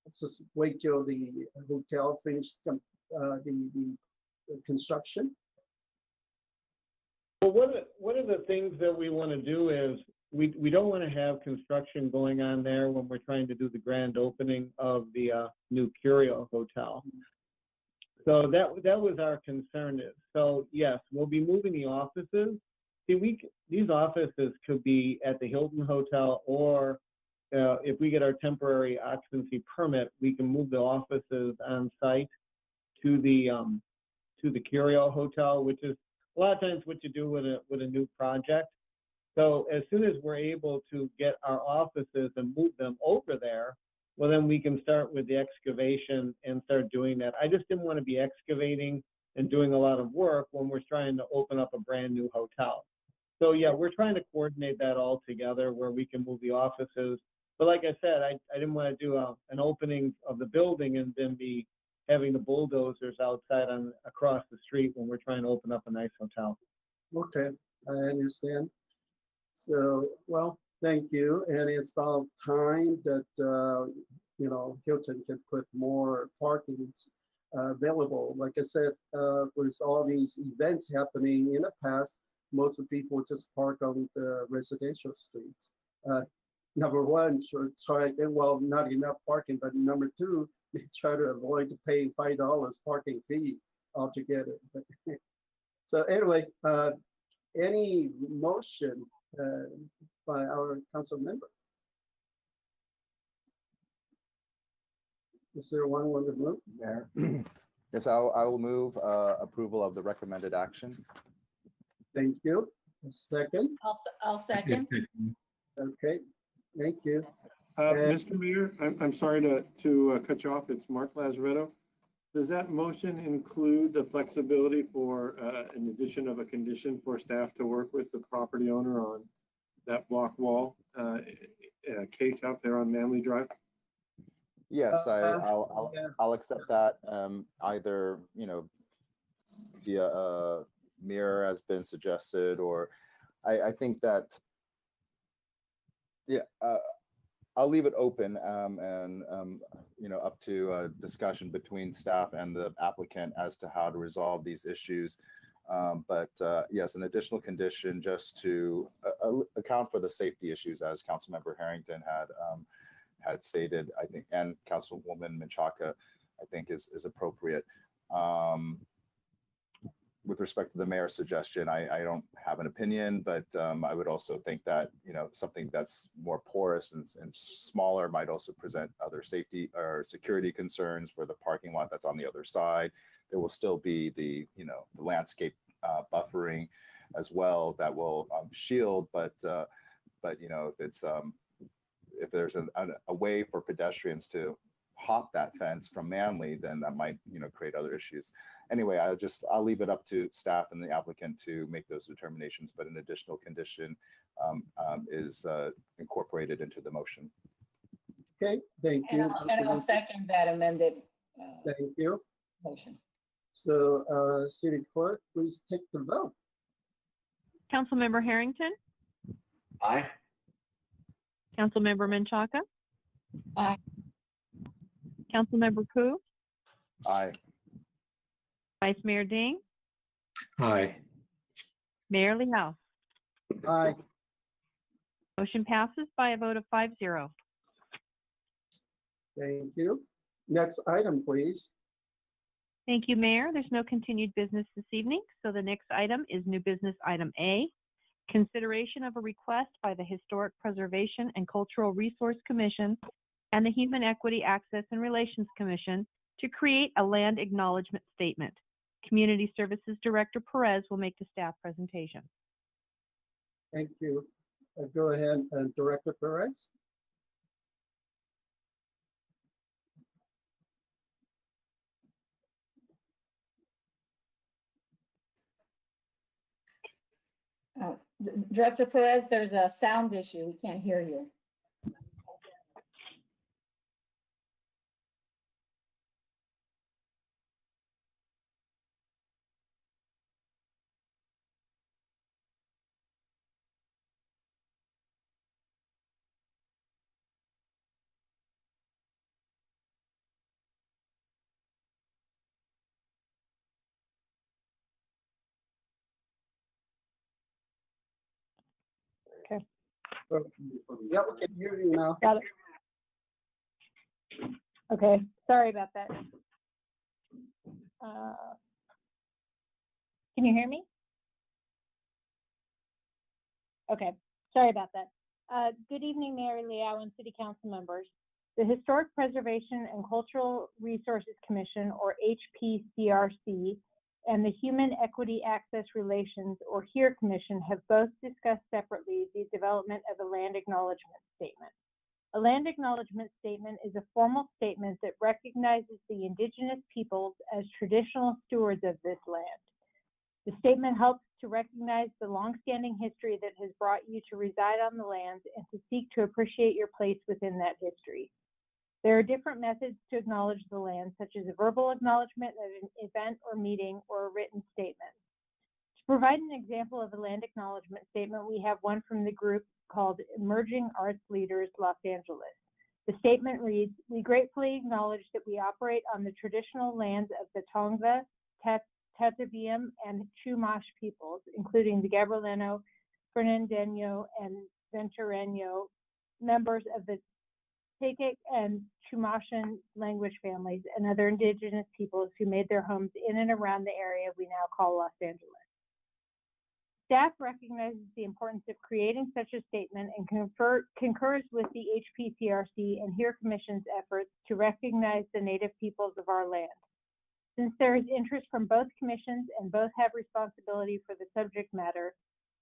Let's just wait till the hotel finishes the construction. Well, one of the things that we want to do is we don't want to have construction going on there when we're trying to do the grand opening of the new Curio Hotel. So that was our concern. So yes, we'll be moving the offices. See, these offices could be at the Hilton Hotel, or if we get our temporary occupancy permit, we can move the offices on site to the Curio Hotel, which is a lot of times what you do with a new project. So as soon as we're able to get our offices and move them over there, well, then we can start with the excavation and start doing that. I just didn't want to be excavating and doing a lot of work when we're trying to open up a brand new hotel. So yeah, we're trying to coordinate that all together where we can move the offices. But like I said, I didn't want to do an opening of the building and then be having the bulldozers outside across the street when we're trying to open up a nice hotel. Okay, I understand. So, well, thank you. And it's about time that, Hilton can put more parking available. Like I said, with all these events happening in the past, most of the people just park on the residential streets. Number one, well, not enough parking, but number two, they try to avoid to pay $5 parking fee altogether. So anyway, any motion by our council member? Is there one want to move? Mayor. Yes, I will move approval of the recommended action. Thank you. A second. I'll second. Okay, thank you. Mr. Mayor, I'm sorry to cut you off. It's Mark Lazaretto. Does that motion include the flexibility for an addition of a condition for staff to work with the property owner on that block wall case out there on Manley Drive? Yes, I'll accept that. Either via mirror has been suggested, or I think that I'll leave it open and up to discussion between staff and the applicant as to how to resolve these issues. But yes, an additional condition just to account for the safety issues, as Councilmember Harrington had stated, I think, and Councilwoman Menchaca, I think is appropriate. With respect to the mayor's suggestion, I don't have an opinion, but I would also think that, something that's more porous and smaller might also present other safety or security concerns for the parking lot that's on the other side. There will still be the landscape buffering as well that will shield, but if there's a way for pedestrians to hop that fence from Manley, then that might create other issues. Anyway, I'll leave it up to staff and the applicant to make those determinations, but an additional condition is incorporated into the motion. Okay, thank you. And I'll second that amended Thank you. motion. So, City Clerk, please take the vote. Councilmember Harrington, Aye. Councilmember Menchaca, Aye. Councilmember Pu, Aye. Vice Mayor Ding, Aye. Mayor Lee House. Aye. Motion passes by a vote of 5-0. Thank you. Next item, please. Thank you, Mayor. There's no continued business this evening, so the next item is new business item A, consideration of a request by the Historic Preservation and Cultural Resource Commission and the Human Equity Access and Relations Commission to create a land acknowledgement statement. Community Services Director Perez will make the staff presentation. Thank you. Go ahead, Director Perez. Director Perez, there's a sound issue. We can't hear you. Yeah, we can hear you now. Got it. Okay, sorry about that. Can you hear me? Okay, sorry about that. Good evening, Mayor Liao and City Council members. The Historic Preservation and Cultural Resources Commission, or HPCRC, and the Human Equity Access Relations, or HERE Commission, have both discussed separately the development of a land acknowledgement statement. A land acknowledgement statement is a formal statement that recognizes the indigenous peoples as traditional stewards of this land. The statement helps to recognize the longstanding history that has brought you to reside on the lands and to seek to appreciate your place within that history. There are different methods to acknowledge the land, such as a verbal acknowledgement at an event or meeting, or a written statement. To provide an example of a land acknowledgement statement, we have one from the group called Emerging Arts Leaders Los Angeles. The statement reads, "We gratefully acknowledge that we operate on the traditional lands of the Tongva, Tentative, and Chumash peoples, including the Gabrielino, Fernandino, and Ventureño, members of the Tekek and Chumashan language families, and other indigenous peoples who made their homes in and around the area we now call Los Angeles." Staff recognizes the importance of creating such a statement and concurs with the HPCRC and HERE Commission's efforts to recognize the Native peoples of our land. Since there is interest from both commissions and both have responsibility for the subject matter,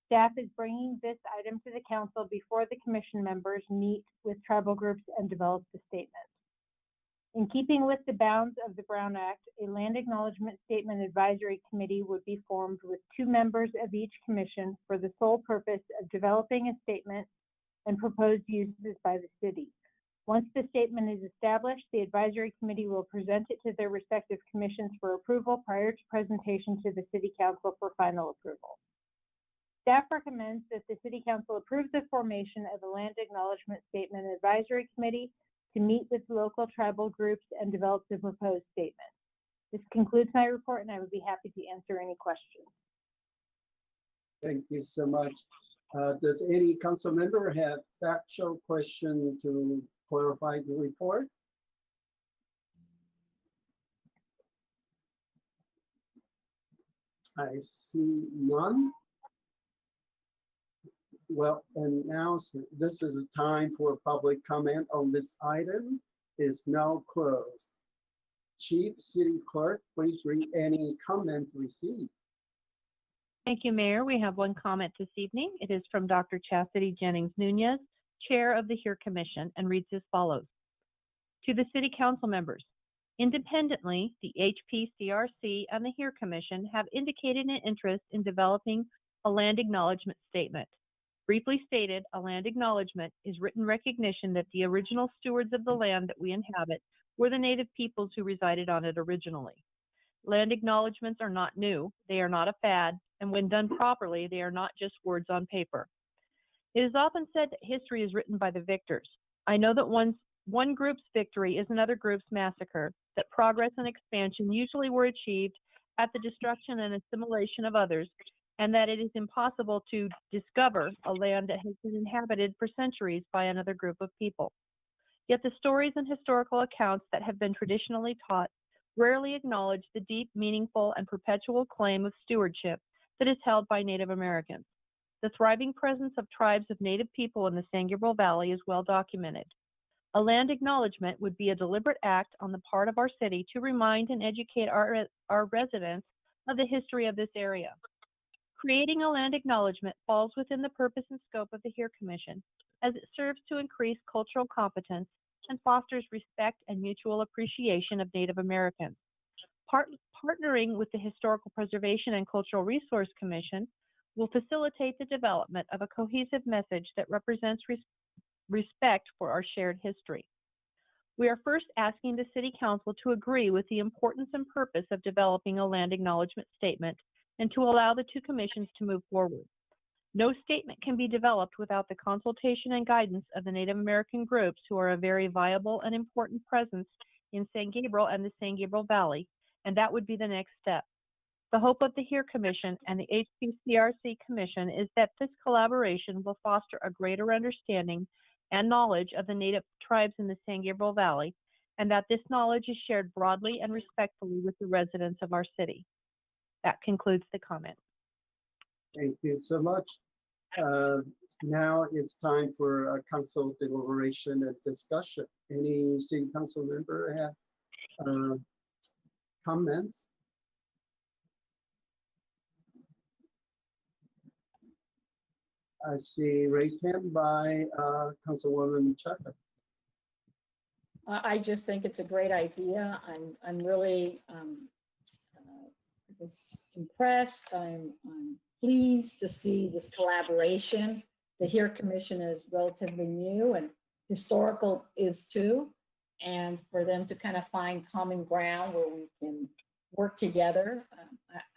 staff is bringing this item to the council before the commission members meet with tribal groups and develop the statement. In keeping with the bounds of the Brown Act, a Land Acknowledgement Statement Advisory Committee would be formed with 2 members of each commission for the sole purpose of developing a statement and proposed uses by the city. Once the statement is established, the advisory committee will present it to their respective commissions for approval prior to presentation to the city council for final approval. Staff recommends that the City Council approve the formation of a Land Acknowledgement Statement Advisory Committee to meet with local tribal groups and develop the proposed statement. This concludes my report, and I would be happy to answer any questions. Thank you so much. Does any council member have factual question to clarify the report? I see none. Well, announcement. This is a time for public comment on this item is now closed. Chief City Clerk, please read any comments received. Thank you, Mayor. We have one comment this evening. It is from Dr. Chastity Jennings Nunez, Chair of the HERE Commission, and reads as follows. To the City Council members, independently, the HPCRC and the HERE Commission have indicated an interest in developing a land acknowledgement statement. Briefly stated, a land acknowledgement is written recognition that the original stewards of the land that we inhabit were the native peoples who resided on it originally. Land acknowledgements are not new, they are not a fad, and when done properly, they are not just words on paper. It is often said that history is written by the victors. I know that one group's victory is another group's massacre, that progress and expansion usually were achieved at the destruction and assimilation of others, and that it is impossible to discover a land that has been inhabited for centuries by another group of people. Yet the stories and historical accounts that have been traditionally taught rarely acknowledge the deep, meaningful, and perpetual claim of stewardship that is held by Native Americans. The thriving presence of tribes of Native people in the San Gabriel Valley is well documented. A land acknowledgement would be a deliberate act on the part of our city to remind and educate our residents of the history of this area. Creating a land acknowledgement falls within the purpose and scope of the HERE Commission, as it serves to increase cultural competence and fosters respect and mutual appreciation of Native Americans. Partnering with the Historical Preservation and Cultural Resource Commission will facilitate the development of a cohesive message that represents respect for our shared history. We are first asking the City Council to agree with the importance and purpose of developing a land acknowledgement statement and to allow the two commissions to move forward. No statement can be developed without the consultation and guidance of the Native American groups who are a very viable and important presence in San Gabriel and the San Gabriel Valley, and that would be the next step. The hope of the HERE Commission and the HPCRC Commission is that this collaboration will foster a greater understanding and knowledge of the Native tribes in the San Gabriel Valley, and that this knowledge is shared broadly and respectfully with the residents of our city. That concludes the comment. Thank you so much. Now it's time for a council deliberation and discussion. Any city council member have comments? I see raised hand by Councilwoman Chapman. I just think it's a great idea. I'm really was impressed. I'm pleased to see this collaboration. The HERE Commission is relatively new and historical is too. And for them to kind of find common ground where we can work together,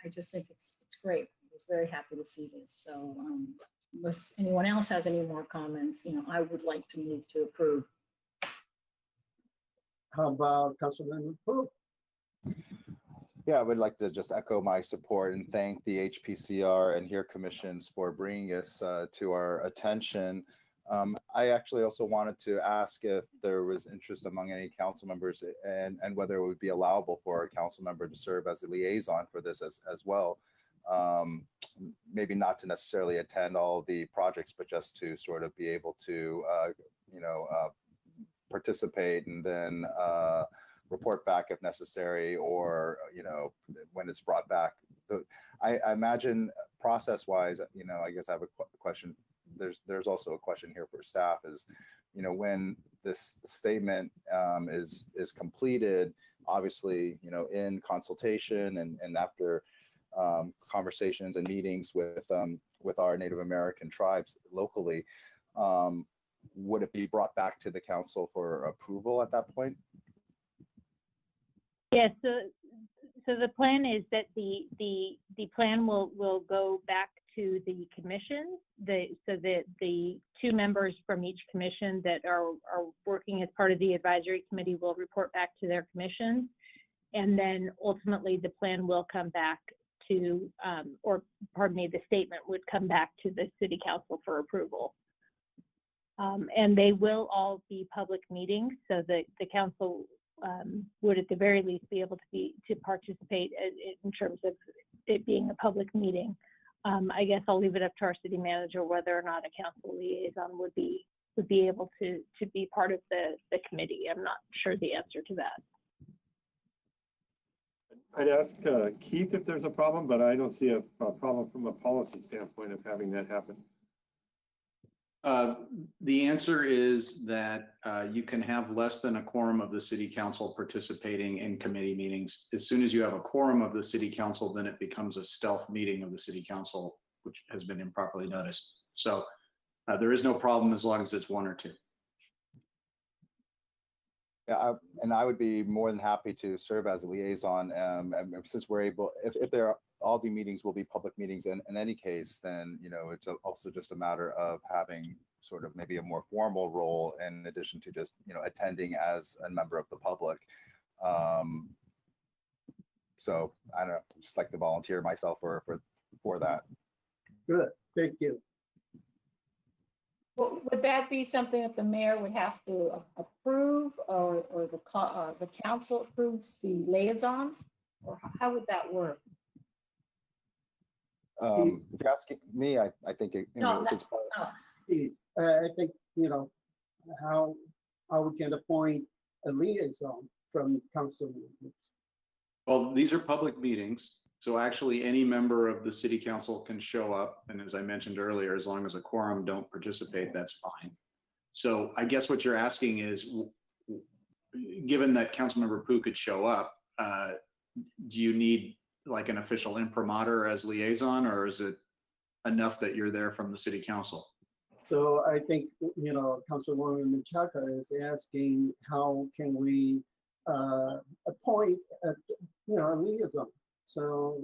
I just think it's great. I was very happy to see this. So unless anyone else has any more comments, I would like to move to approve. How about Councilman Fu? Yeah, I would like to just echo my support and thank the HPCR and HERE commissions for bringing us to our attention. I actually also wanted to ask if there was interest among any council members and whether it would be allowable for a council member to serve as a liaison for this as well. Maybe not to necessarily attend all the projects, but just to sort of be able to, participate and then report back if necessary, or when it's brought back. I imagine process-wise, I guess I have a question. There's also a question here for staff is, when this statement is completed, obviously, in consultation and after conversations and meetings with our Native American tribes locally, would it be brought back to the council for approval at that point? Yes, so the plan is that the plan will go back to the commission, so that the two members from each commission that are working as part of the advisory committee will report back to their commissions. And then ultimately the plan will come back to, the statement would come back to the city council for approval. And they will all be public meetings, so that the council would at the very least be able to participate in terms of it being a public meeting. I guess I'll leave it up to our city manager whether or not a council liaison would be able to be part of the committee. I'm not sure the answer to that. I'd ask Keith if there's a problem, but I don't see a problem from a policy standpoint of having that happen. The answer is that you can have less than a quorum of the city council participating in committee meetings. As soon as you have a quorum of the city council, then it becomes a stealth meeting of the city council, which has been improperly noticed. So there is no problem as long as it's one or two. Yeah, and I would be more than happy to serve as a liaison. And since we're able, if there are, all the meetings will be public meetings in any case, then, you know, it's also just a matter of having sort of maybe a more formal role in addition to just, you know, attending as a member of the public. So I don't know, just like to volunteer myself for that. Good, thank you. Well, would that be something that the mayor would have to approve, or the council approves the liaisons? Or how would that work? If you're asking me, I think it, No, it's I think, you know, how we can appoint a liaison from council members. Well, these are public meetings, so actually any member of the city council can show up. And as I mentioned earlier, as long as a quorum don't participate, that's fine. So I guess what you're asking is, given that Councilmember Pooh could show up, do you need like an official imprimatur as liaison, or is it enough that you're there from the city council? So I think, you know, Councilwoman Menchaca is asking, how can we appoint a liaison? So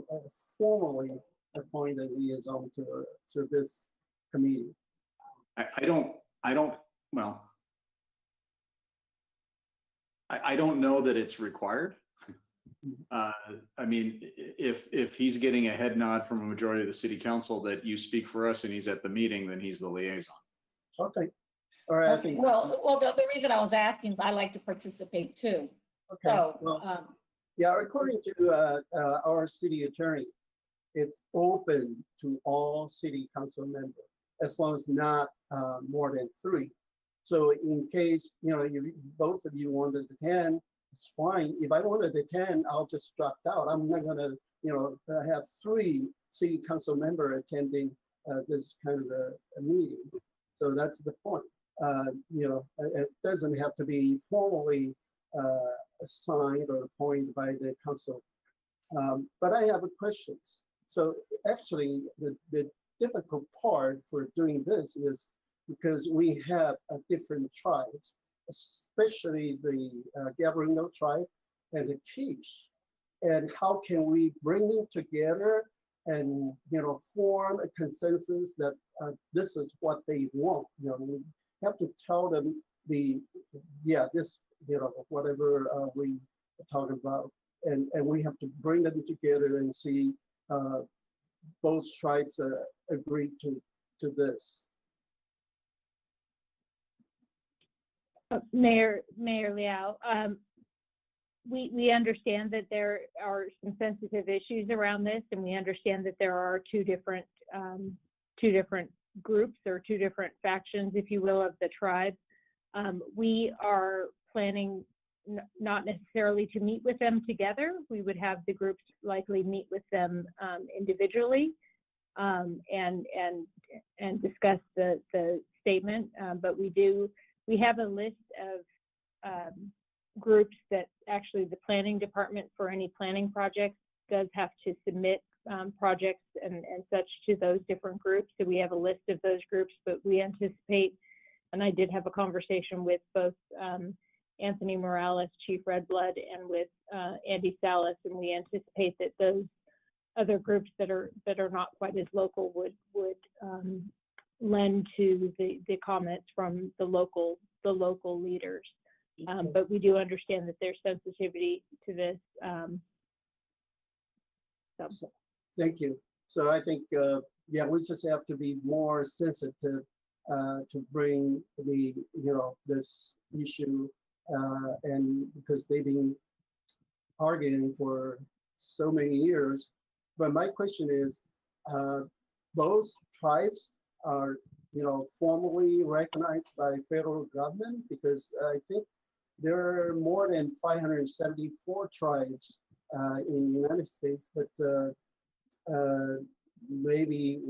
formally appoint a liaison to this committee. I don't know that it's required. I mean, if he's getting a head nod from a majority of the city council that you speak for us and he's at the meeting, then he's the liaison. Okay. All right. I think. Well, the reason I was asking is I like to participate too. Okay. So, well, yeah, according to our city attorney, it's open to all city council members as long as not more than 3. So in case, you know, both of you wanted to attend, it's fine. If I wanted to attend, I'll just drop out. I'm not gonna, you know, have 3 city council members attending this kind of a meeting. So that's the point. You know, it doesn't have to be formally assigned or appointed by the council. But I have a questions. So actually, the difficult part for doing this is because we have different tribes, especially the Gabriel tribe and the Quiche. And how can we bring them together and, you know, form a consensus that this is what they want? You know, we have to tell them this, you know, whatever we talk about, and we have to bring them together and see both tribes agree to this. Mayor Liao, we understand that there are some sensitive issues around this, and we understand that there are two different groups or 2 different factions, if you will, of the tribe. We are planning not necessarily to meet with them together. We would have the groups likely meet with them individually and discuss the statement. But we have a list of groups that actually the planning department for any planning projects does have to submit projects and such to those different groups. So we have a list of those groups, but we anticipate, and I did have a conversation with both Anthony Morales, Chief Red Blood, and with Andy Salas, and we anticipate that those other groups that are not quite as local would lend to the comments from the local leaders. But we do understand that there's sensitivity to this. So. Thank you. So I think, yeah, we just have to be more sensitive to bring this issue, and because they've been arguing for so many years. But my question is, both tribes are, formally recognized by federal government, because I think there are more than 574 tribes in the United States, but maybe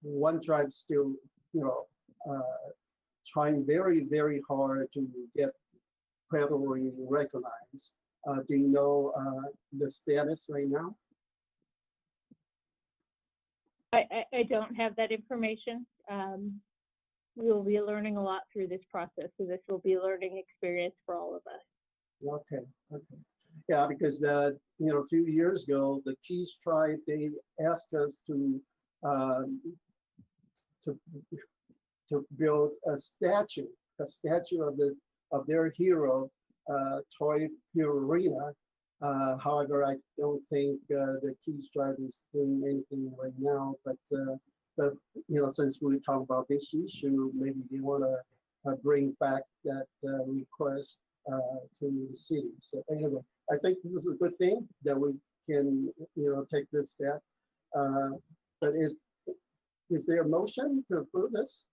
one tribe still, trying very, very hard to get federally recognized. Do you know the status right now? I don't have that information. We will be learning a lot through this process, so this will be a learning experience for all of us. Okay. Yeah, because a few years ago, the Keys tribe, they asked us to build a statue of their hero, Troy Purina. However, I don't think the Keys tribe is doing anything right now. But since we talk about this issue, maybe they want to bring back that request to the city. So anyway, I think this is a good thing that we can take this step. But is there a motion to approve this?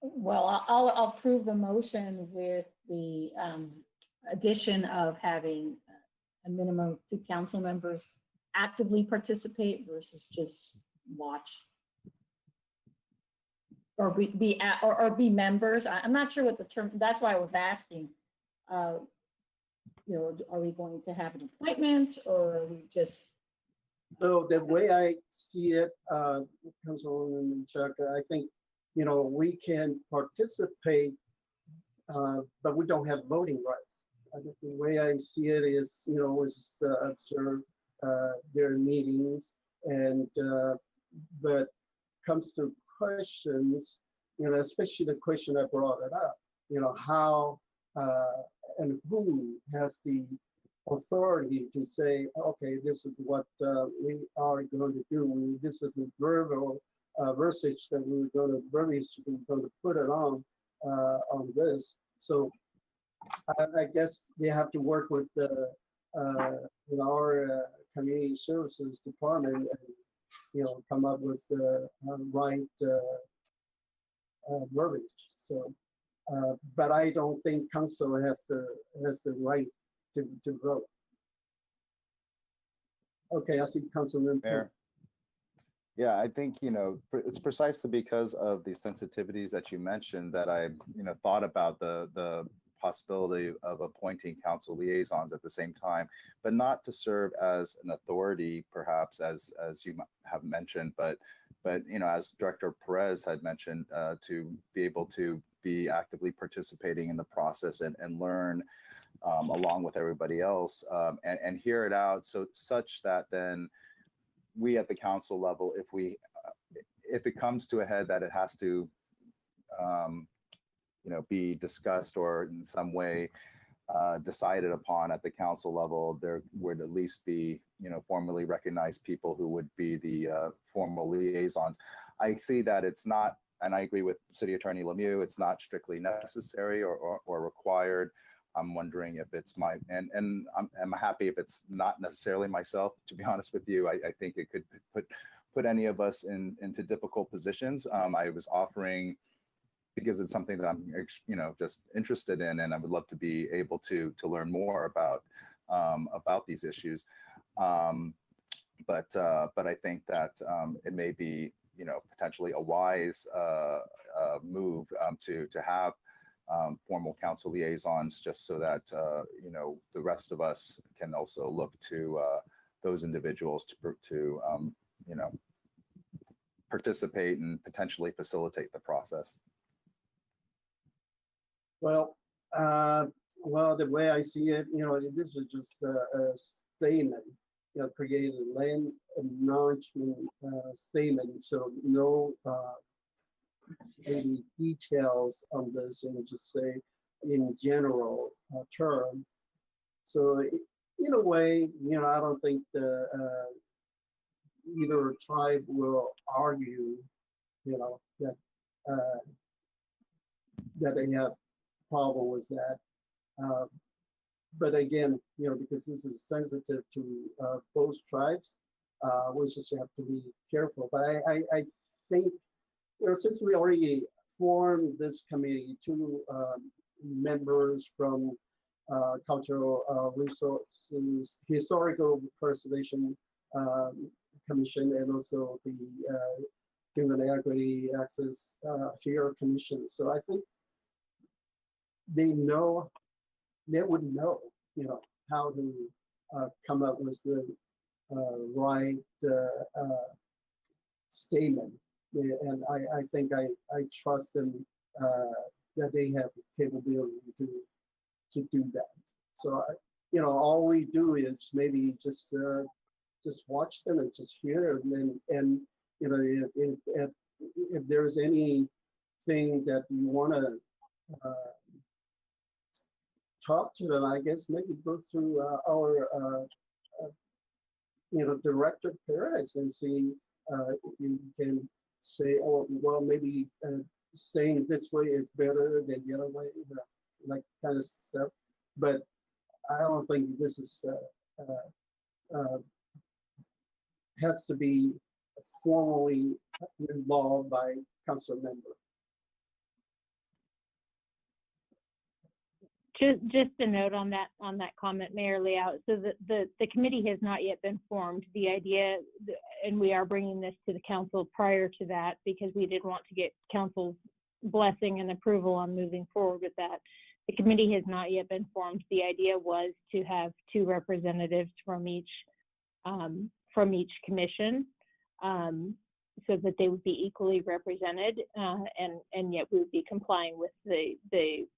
Well, I'll approve the motion with the addition of having a minimum of 2 council members actively participate versus just watch or be members. I'm not sure what the term, that's why I was asking, are we going to have an appointment, or are we just? So the way I see it, Councilwoman Chuck, I think, we can participate, but we don't have voting rights. I think the way I see it is, observe their meetings, and but comes to questions, especially the question I brought it up, how and who has the authority to say, okay, this is what we are going to do. This is the verbal verbiage that we're going to put it on this. So I guess they have to work with our community services department and come up with the right verbiage. So, but I don't think council has the right to vote. Okay, I see Councilman. Mayor. Yeah, I think, it's precisely because of the sensitivities that you mentioned that I, thought about the possibility of appointing council liaisons at the same time, but not to serve as an authority, perhaps, as you have mentioned, but as Director Perez had mentioned, to be able to be actively participating in the process and learn along with everybody else, and hear it out, such that then we at the council level, if it comes to a head that it has to be discussed or in some way decided upon at the council level, there would at least be formally recognized people who would be the formal liaisons. I see that it's not, and I agree with City Attorney Lemieux, it's not strictly necessary or required. I'm wondering if it's and I'm happy if it's not necessarily myself, to be honest with you. I think it could put any of us into difficult positions. I was offering, because it's something that I'm just interested in, and I would love to be able to learn more about these issues. But I think that it may be potentially a wise move to have formal council liaisons, just so that the rest of us can also look to those individuals to participate and potentially facilitate the process. Well, Well, the way I see it, this is just a statement, create a land acknowledgement statement. So no any details on this, and just say in general term. So in a way, I don't think the either tribe will argue, that that they have problem with that. But again, because this is sensitive to both tribes, we just have to be careful. But I think, since we already formed this committee, two members from Cultural Resources, Historical Preservation Commission, and also the Human Equity Access here Commission. So I think they would know, how to come up with the right statement. And I think I trust them that they have the capability to do that. So, all we do is maybe just watch them and just hear, and if there's anything that you want to talk to them, I guess maybe go through our Director Perez and see you can say, oh, well, maybe saying this way is better than the other way, like kind of stuff. But I don't think this is has to be formally involved by council member. Just a note on that comment, Mayor Liao. So the committee has not yet been formed. The idea, and we are bringing this to the council prior to that because we did want to get council's blessing and approval on moving forward with that. The committee has not yet been formed. The idea was to have two representatives from each commission, so that they would be equally represented, and yet we would be complying with the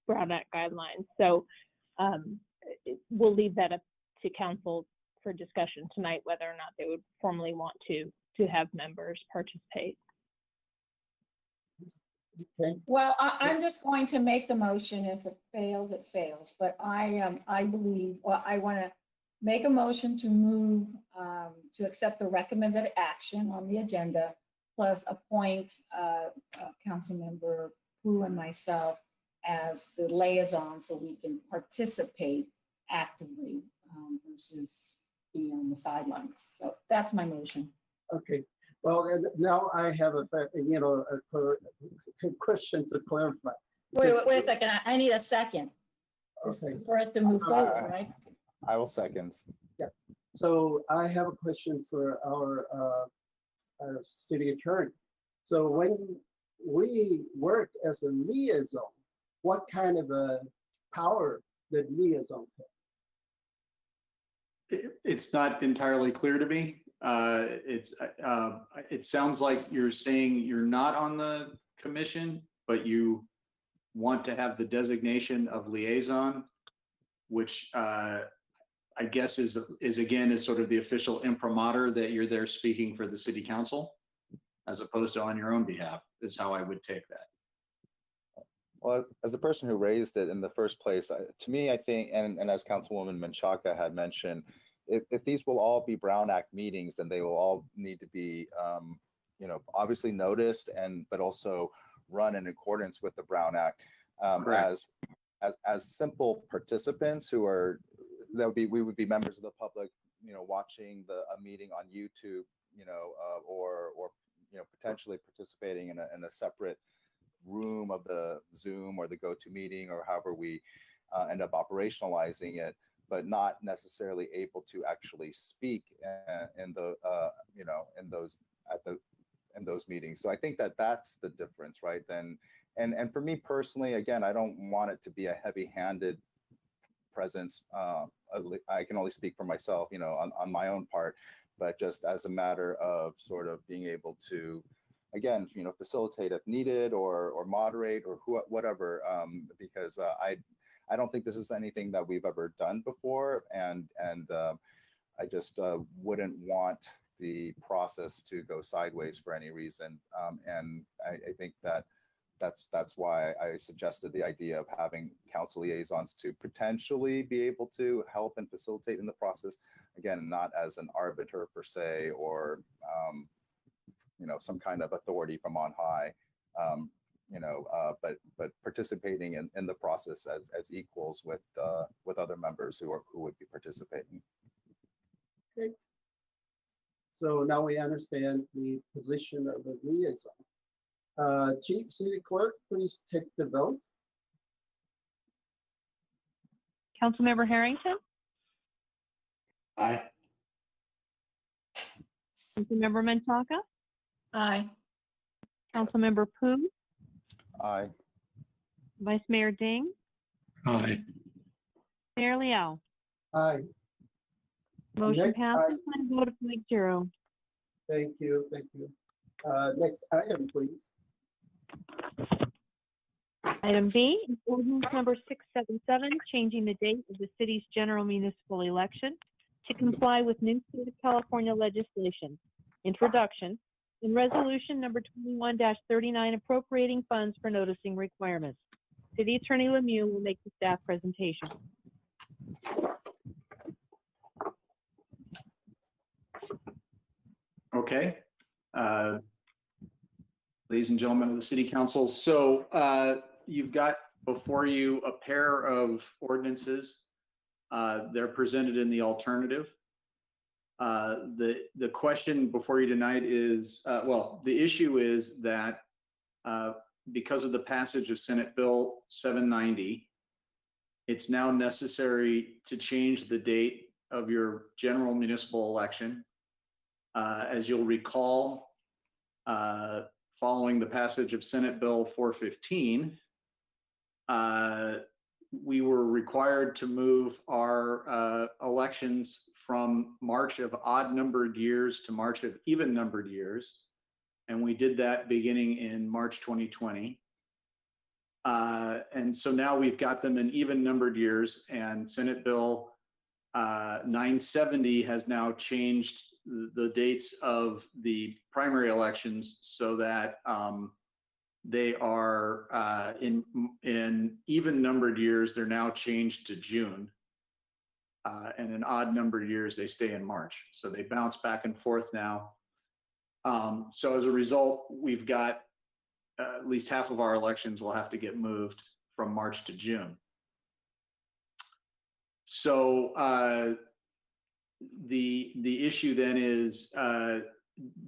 Brown Act guidelines. So we'll leave that up to council for discussion tonight, whether or not they would formally want to have members participate. Okay. Well, I'm just going to make the motion. If it fails, it fails. But I believe, well, I want to make a motion to move to accept the recommended action on the agenda, plus appoint Councilmember Pu and myself as the liaison so we can participate actively versus being on the sidelines. So that's my motion. Okay. Well, and now I have a question to clarify. Wait a second. I need a second. Okay. For us to move forward, right? I will second. Yeah. So I have a question for our city attorney. So when we work as a liaison, what kind of a power did liaison have? It's not entirely clear to me. It sounds like you're saying you're not on the commission, but you want to have the designation of liaison, which I guess is again sort of the official imprimatur that you're there speaking for the city council, as opposed to on your own behalf, is how I would take that. Well, as the person who raised it in the first place, to me, I think, and as Councilwoman Menchaca had mentioned, if these will all be Brown Act meetings, then they will all need to be, obviously noticed but also run in accordance with the Brown Act. As simple participants who are, we would be members of the public, watching a meeting on YouTube, or potentially participating in a separate room of the Zoom or the GoToMeeting or however we end up operationalizing it, but not necessarily able to actually speak in those meetings. So I think that's the difference, right? And for me personally, again, I don't want it to be a heavy-handed presence. I can only speak for myself, on my own part, but just as a matter of sort of being able to, again, facilitate if needed or moderate or whatever, because I don't think this is anything that we've ever done before, and I just wouldn't want the process to go sideways for any reason. And I think that's why I suggested the idea of having council liaisons to potentially be able to help and facilitate in the process. Again, not as an arbiter per se, or some kind of authority from on high, but participating in the process as equals with other members who would be participating. Okay. So now we understand the position of the liaison. Chief City Clerk, please take the vote. Councilmember Harrington, Aye. Councilmember Mentaka, Aye. Councilmember Pu, Aye. Vice Mayor Ding, Aye. Mayor Liao. Aye. Motion Next passes and vote of 5-0. Thank you, thank you. Next item, please. Item B, is ordinance number 677, changing the date of the city's general municipal election to comply with new state of California legislation. Introduction, and resolution number 21-39, appropriating funds for noticing requirements. City Attorney Lemieux will make the staff presentation. Okay. Ladies and gentlemen of the City Council, so you've got before you a pair of ordinances. They're presented in the alternative. The question before you tonight is, well, the issue is that because of the passage of Senate Bill 790, it's now necessary to change the date of your general municipal election. As you'll recall, following the passage of Senate Bill 415, we were required to move our elections from March of odd numbered years to March of even numbered years. And we did that beginning in March 2020. And so now we've got them in even numbered years, and Senate Bill 970 has now changed the dates of the primary elections so that they are in even numbered years, they're now changed to June. And in odd numbered years, they stay in March. So they bounce back and forth now. So as a result, we've got at least half of our elections will have to get moved from March to June. So the issue then is,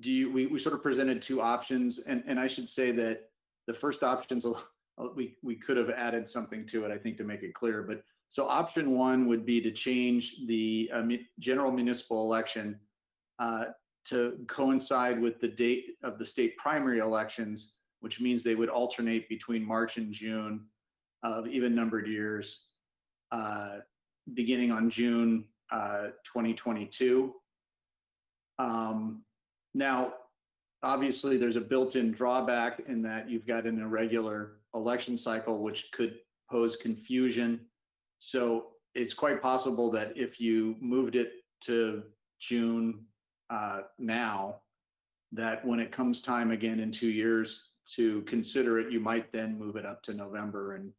we sort of presented two options, and I should say that the first options, we could have added something to it, I think, to make it clear. But so option one would be to change the general municipal election to coincide with the date of the state primary elections, which means they would alternate between March and June of even numbered years, beginning on June 2022. Now, obviously, there's a built-in drawback in that you've got an irregular election cycle, which could pose confusion. So it's quite possible that if you moved it to June now, that when it comes time again in 2 years to consider it, you might then move it up to November and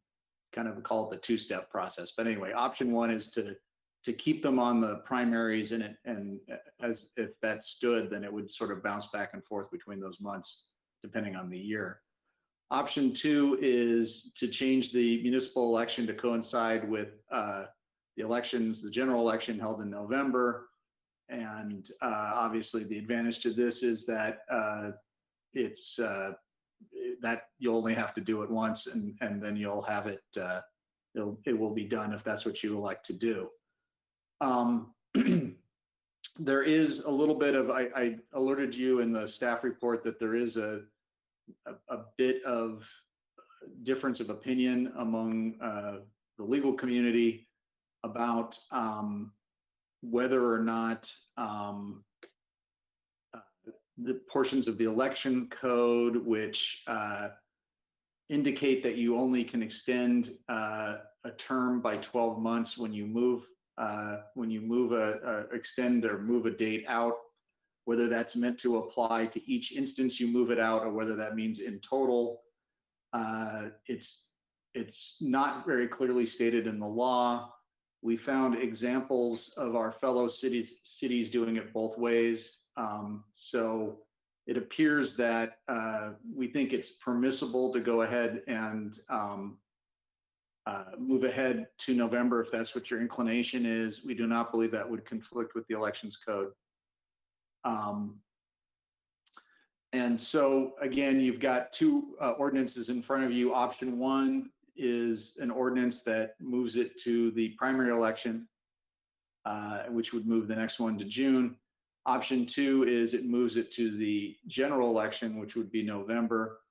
kind of call it the two-step process. But anyway, option one is to keep them on the primaries, and as if that stood, then it would sort of bounce back and forth between those months, depending on the year. Option two is to change the municipal election to coincide with the elections, the general election held in November. And obviously the advantage to this is that it's that you'll only have to do it once, and then you'll have it, it will be done if that's what you elect to do. There is a little bit of, I alerted you in the staff report that there is a bit of difference of opinion among the legal community about whether or not the portions of the election code which indicate that you only can extend a term by 12 months when you move extend or move a date out, whether that's meant to apply to each instance you move it out or whether that means in total. It's not very clearly stated in the law. We found examples of our fellow cities doing it both ways. So it appears that we think it's permissible to go ahead and move ahead to November if that's what your inclination is. We do not believe that would conflict with the elections code. And so again, you've got two ordinances in front of you. Option one is an ordinance that moves it to the primary election, which would move the next one to June. Option two is it moves it to the general election, which would be November.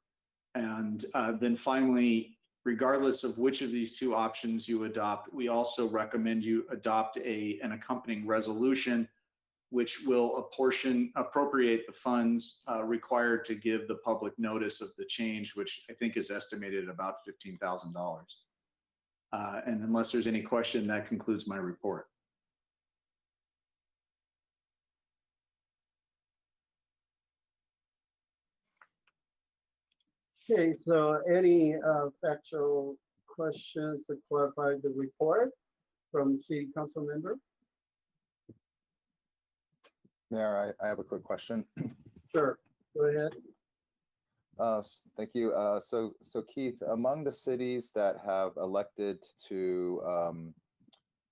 And then finally, regardless of which of these two options you adopt, we also recommend you adopt an accompanying resolution which will appropriate the funds required to give the public notice of the change, which I think is estimated at about $15,000. And unless there's any question, that concludes my report. Okay, so any factual questions to clarify the report from City Council member? Mayor, I have a quick question. Sure, go ahead. Thank you. So Keith, among the cities that have elected to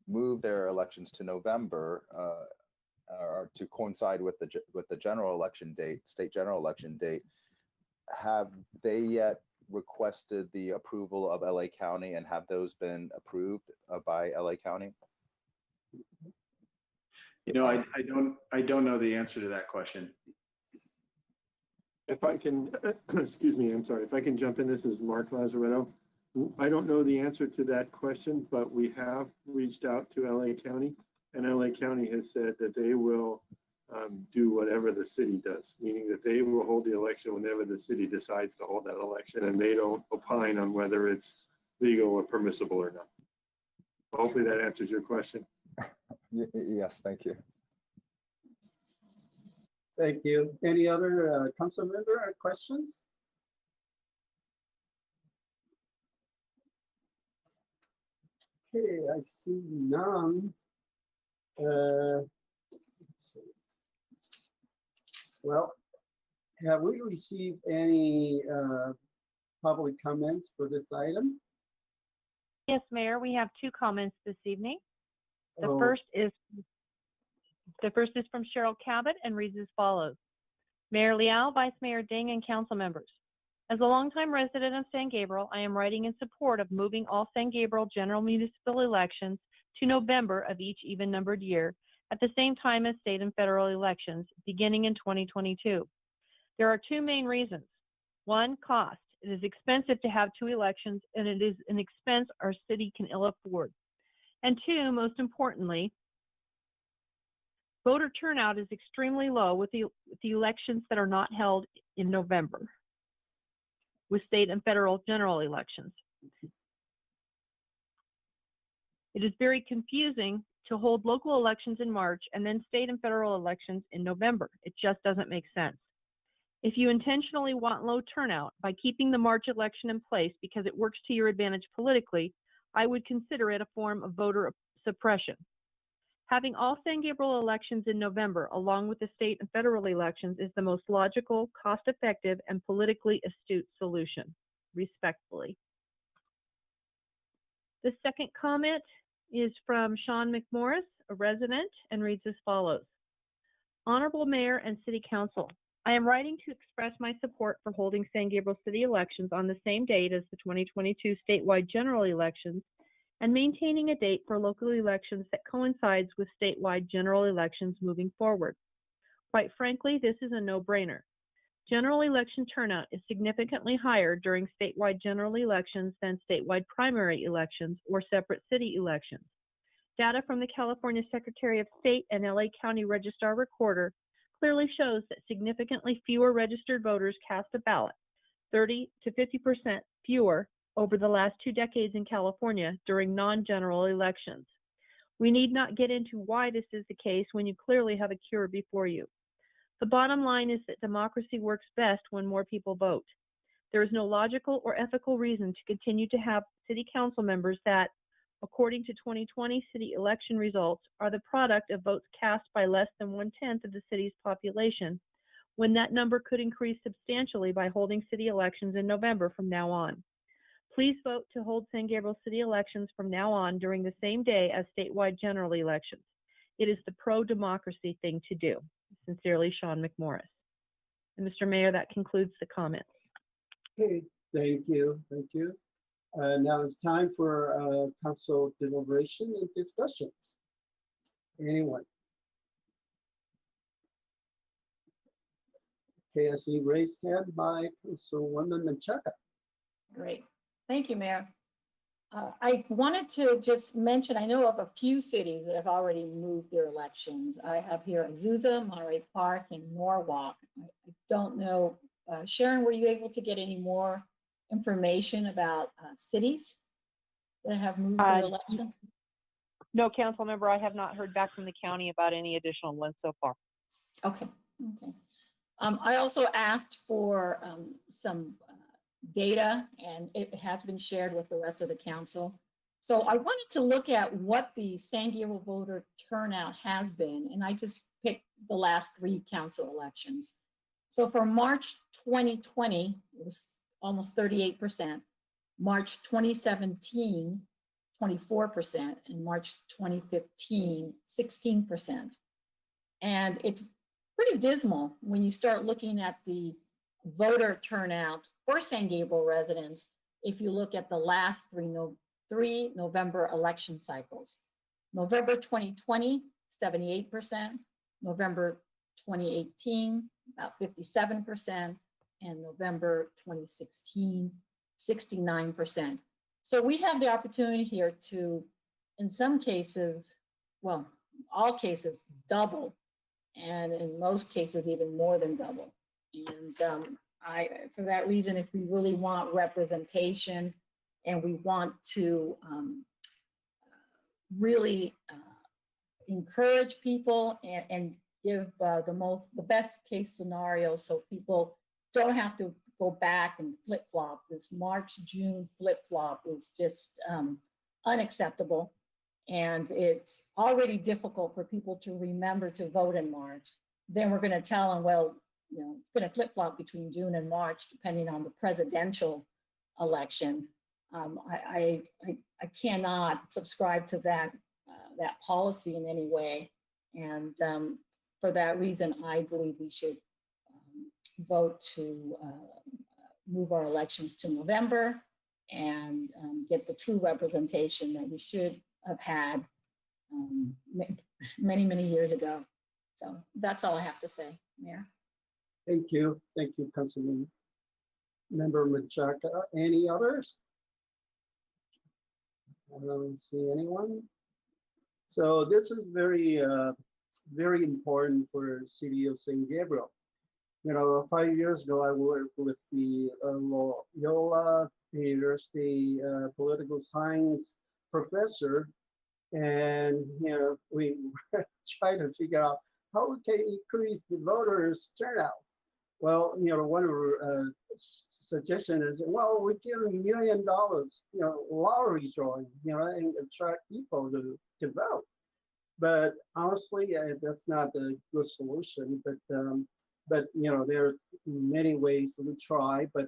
move their elections to November or to coincide with the general election date, state general election date, have they yet requested the approval of LA County, and have those been approved by LA County? You know, I don't know the answer to that question. If I can, excuse me, I'm sorry, if I can jump in, this is Mark Lazaretto. I don't know the answer to that question, but we have reached out to LA County, and LA County has said that they will do whatever the city does, meaning that they will hold the election whenever the city decides to hold that election, and they don't opine on whether it's legal or permissible or not. Hopefully that answers your question. Yes, thank you. Thank you. Any other council member questions? Okay, I see none. Well, have we received any public comments for this item? Yes, Mayor, we have two comments this evening. The Oh. first is from Cheryl Cabot and reads as follows. Mayor Liao, Vice Mayor Ding, and council members. As a longtime resident of San Gabriel, I am writing in support of moving all San Gabriel general municipal elections to November of each even-numbered year at the same time as state and federal elections beginning in 2022. There are two main reasons. One, cost. It is expensive to have two elections, and it is an expense our city can ill afford. And two, most importantly, voter turnout is extremely low with the elections that are not held in November, with state and federal general elections. It is very confusing to hold local elections in March and then state and federal elections in November. It just doesn't make sense. If you intentionally want low turnout by keeping the March election in place because it works to your advantage politically, I would consider it a form of voter suppression. Having all San Gabriel elections in November, along with the state and federal elections, is the most logical, cost-effective, and politically astute solution, respectfully. The second comment is from Sean McMorris, a resident, and reads as follows. Honorable Mayor and City Council, I am writing to express my support for holding San Gabriel City elections on the same date as the 2022 statewide general elections and maintaining a date for local elections that coincides with statewide general elections moving forward. Quite frankly, this is a no-brainer. General election turnout is significantly higher during statewide general elections than statewide primary elections or separate city elections. Data from the California Secretary of State and LA County Registrar Recorder clearly shows that significantly fewer registered voters cast a ballot, 30 to 50% fewer over the last 2 decades in California during non-general elections. We need not get into why this is the case when you clearly have a cure before you. The bottom line is that democracy works best when more people vote. There is no logical or ethical reason to continue to have city council members that, according to 2020 city election results, are the product of votes cast by less than 1/10 of the city's population, when that number could increase substantially by holding city elections in November from now on. Please vote to hold San Gabriel city elections from now on during the same day as statewide general elections. It is the pro-democracy thing to do. Sincerely, Sean McMorris. And Mr. Mayor, that concludes the comments. Okay, thank you, thank you. Now it's time for council deliberation and discussions. Anyone? Okay, I see raised hand by Councilwoman Menchaca. Great. Thank you, Mayor. I wanted to just mention, I know of a few cities that have already moved their elections. I have here Azusa, Monterey Park, and Norwalk. I don't know, Sharon, were you able to get any more information about cities that have moved their election? No, council member, I have not heard back from the county about any additional ones so far. Okay, okay. I also asked for some data, and it has been shared with the rest of the council. So I wanted to look at what the San Gabriel voter turnout has been, and I just picked the last 3 council elections. So for March 2020, it was almost 38%, March 2017, 24%, and March 2015, 16%. And it's pretty dismal when you start looking at the voter turnout for San Gabriel residents if you look at the last 3 November election cycles. November 2020, 78%, November 2018, about 57%, and November 2016, 69%. So we have the opportunity here to, in some cases, well, all cases, double, and in most cases, even more than double. And for that reason, if we really want representation and we want to really encourage people and give the best case scenario so people don't have to go back and flip-flop. This March-June flip-flop is just unacceptable. And it's already difficult for people to remember to vote in March. Then we're going to tell them, well, you know, it's going to flip-flop between June and March, depending on the presidential election. I cannot subscribe to that policy in any way. And for that reason, I believe we should vote to move our elections to November and get the true representation that we should have had many, many years ago. So that's all I have to say, Mayor. Thank you, Councilman Member Menchaca. Any others? I don't see anyone. So this is very, very important for the city of San Gabriel. You know, 5 years ago, I worked with the Loyola University political science professor, and you know, we try to figure out how we can increase the voters' turnout. Well, you know, one of our suggestions is, well, we give $1 million, you know, lottery drawing, you know, and attract people to vote. But honestly, that's not a good solution. But you know, there are many ways to try. But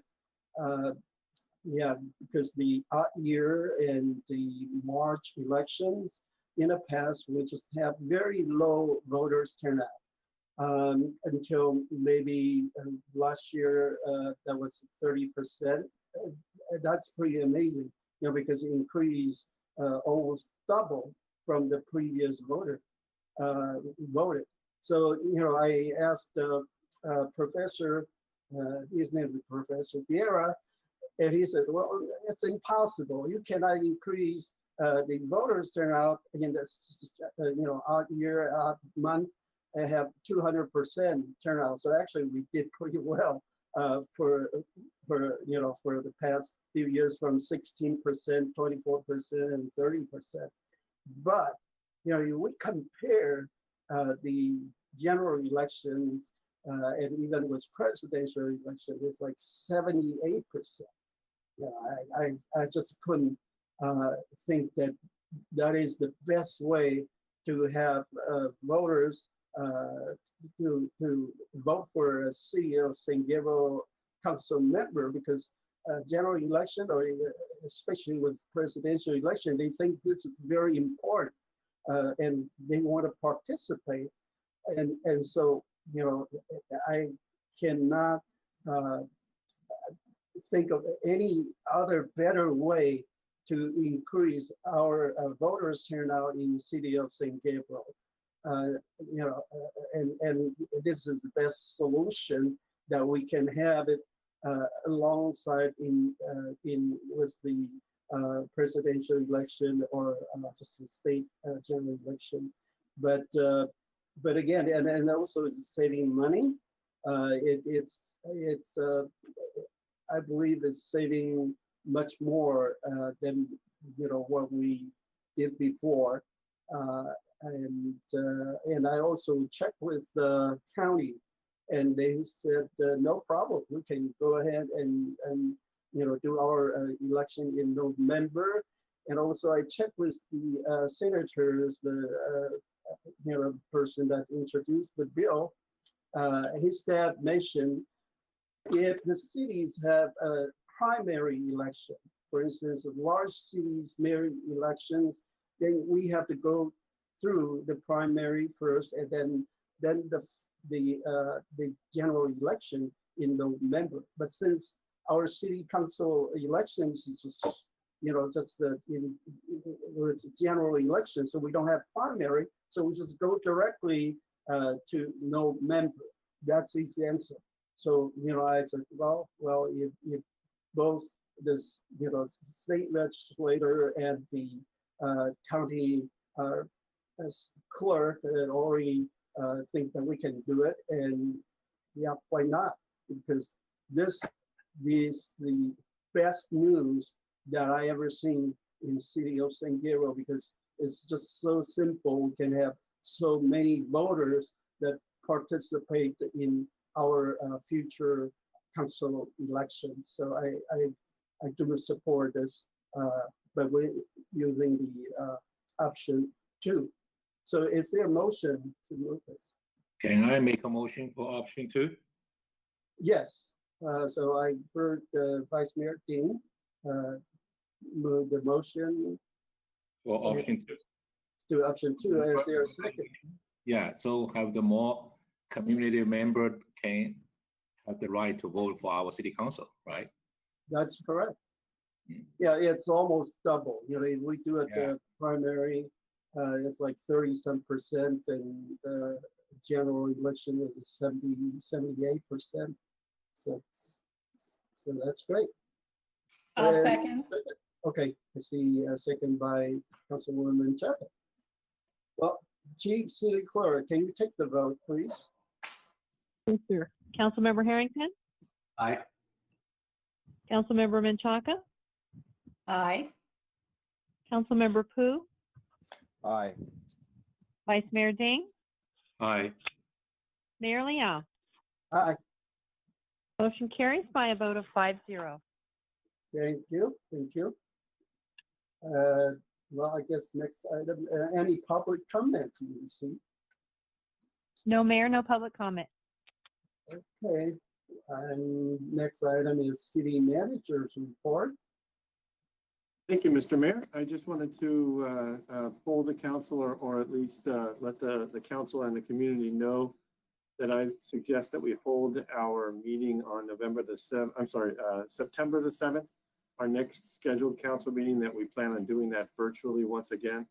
yeah, because the odd year and the March elections in the past, we just have very low voters turnout. Until maybe last year, that was 30%. That's pretty amazing, you know, because it increased almost double from the previous voter voted. So, you know, I asked the professor, his name is Professor Vieira, and he said, well, it's impossible. You cannot increase the voters turnout in this, you know, odd year, odd month, and have 200% turnout. So actually we did pretty well for for, for the past few years from 16%, 24%, and 30%. But, we compare the general elections and even with presidential election, it's like 78%. I just couldn't think that that is the best way to have voters to vote for a city of San Gabriel council member, because general election, or especially with presidential election, they think this is very important and they want to participate. And so, I cannot think of any other better way to increase our voters turnout in the city of San Gabriel. And this is the best solution that we can have it alongside in with the presidential election or just the state general election. But again, and also is saving money. It's I believe it's saving much more than what we did before. And I also checked with the county, and they said no problem. We can go ahead and do our election in November. And also I checked with the senators, the person that introduced the bill. His staff mentioned if the cities have a primary election, for instance, large cities mayor elections, then we have to go through the primary first, and then the general election in November. But since our city council elections is just it's a general election, so we don't have primary, so we just go directly to November. That's his answer. So I said, well, if both this state legislator and the county clerk already think that we can do it, and yeah, why not? Because this is the best news that I ever seen in the city of San Gabriel, because it's just so simple. We can have so many voters that participate in our future council elections. So I do support this, but we're using the option 2. So is there a motion to move this? Can I make a motion for option 2? Yes. So I heard Vice Mayor Dean move the motion For option 2. to option 2. Is there a second? Yeah, so have the more community member can have the right to vote for our city council, right? That's correct. Yeah, it's almost double. If we do it the primary, it's like 30-some%, and the general election is 78%. So that's great. I'll And- second. Okay, I see a second by Councilwoman Chapman. Well, Chief City Clerk, can you take the vote, please? Yes, sir. Councilmember Harrington, Aye. Councilmember Menchaca, Aye. Councilmember Pu, Aye. Vice Mayor Ding, Aye. Mayor Liao. Aye, Motion carries by a vote of 5-0. thank you, thank you. Well, I guess next item, any public comment you receive? No, Mayor, no public comment. Okay, and next item is city manager's report. Thank you, Mr. Mayor. I just wanted to poll the council, or at least let the council and the community know that I suggest that we hold our meeting on September the 7th, our next scheduled council meeting, that we plan on doing that virtually once again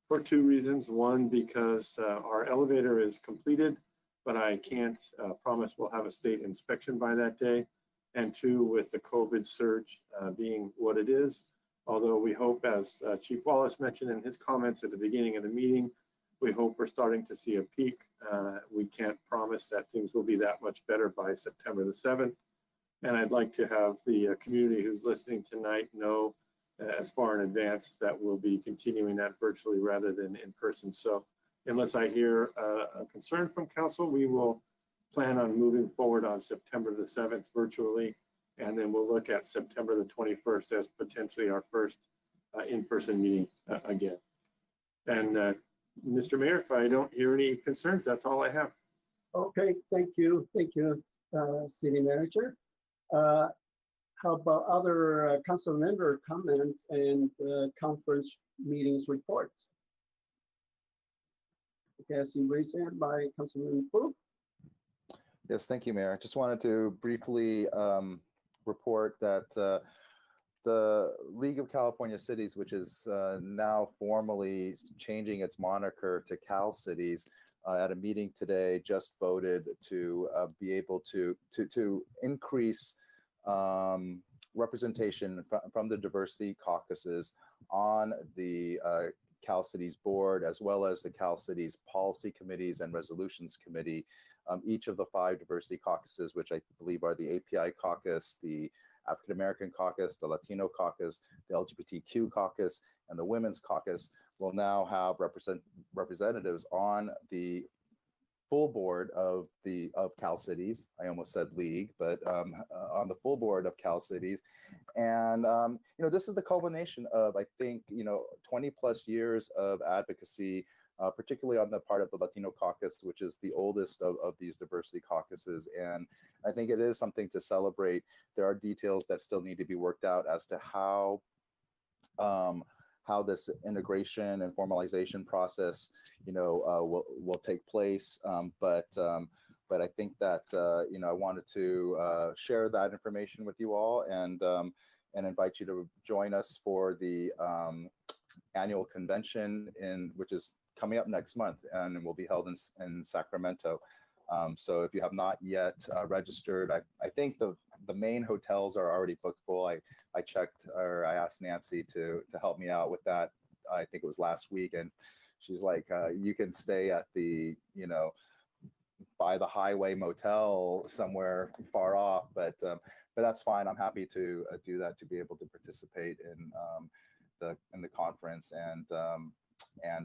for 2 reasons. One, because our elevator is completed, but I can't promise we'll have a state inspection by that day. And 2, with the COVID surge being what it is, although we hope, as Chief Wallace mentioned in his comments at the beginning of the meeting, we hope we're starting to see a peak. We can't promise that things will be that much better by September the 7th. And I'd like to have the community who's listening tonight know as far in advance that we'll be continuing that virtually rather than in person. So unless I hear a concern from council, we will plan on moving forward on September the 7th virtually. And then we'll look at September the 21st as potentially our first in-person meeting again. And Mr. Mayor, if I don't hear any concerns, that's all I have. Okay, thank you, City Manager. How about other council member comments and conference meetings reports? Okay, I see raised hand by Councilman Fu. Yes, thank you, Mayor. I just wanted to briefly report that the League of California Cities, which is now formally changing its moniker to Cal Cities, at a meeting today just voted to be able to increase representation from the diversity caucuses on the Cal Cities board, as well as the Cal Cities policy committees and resolutions committee. Each of the 5 diversity caucuses, which I believe are the API caucus, the African American caucus, the Latino caucus, the LGBTQ caucus, and the Women's caucus, will now have representatives on the full board of Cal Cities. I almost said league, but on the full board of Cal Cities. And this is the culmination of, I think, 20 plus years of advocacy, particularly on the part of the Latino caucus, which is the oldest of these diversity caucuses. And I think it is something to celebrate. There are details that still need to be worked out as to how this integration and formalization process, will take place. But I think that I wanted to share that information with you all and invite you to join us for the annual convention which is coming up next month and will be held in Sacramento. So if you have not yet registered, I think the main hotels are already booked full. I checked, or I asked Nancy to help me out with that. I think it was last week, and she's like, you can stay at the, by the highway motel somewhere far off, but that's fine. I'm happy to do that, to be able to participate in the conference, and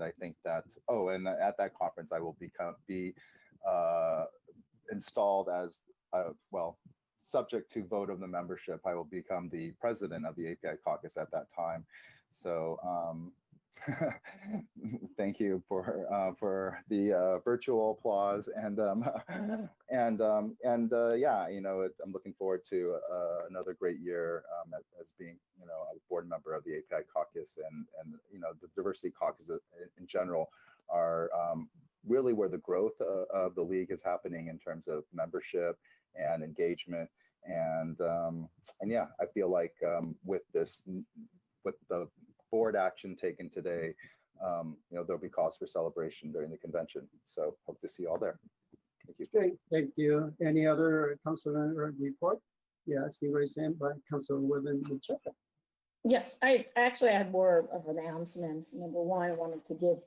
I think that and at that conference I will be installed as subject to vote of the membership. I will become the president of the API caucus at that time. So thank you for the virtual applause, and yeah, I'm looking forward to another great year as being a board member of the API caucus, and the diversity caucus in general are really where the growth of the league is happening in terms of membership and engagement, and yeah, I feel like with the board action taken today, there'll be cause for celebration during the convention. So hope to see you all there. Thank you. Okay, thank you. Any other councilor report? Yeah, I see raised hand by Councilwoman Macheca. Yes, I actually had more of announcements. Number one, I wanted to give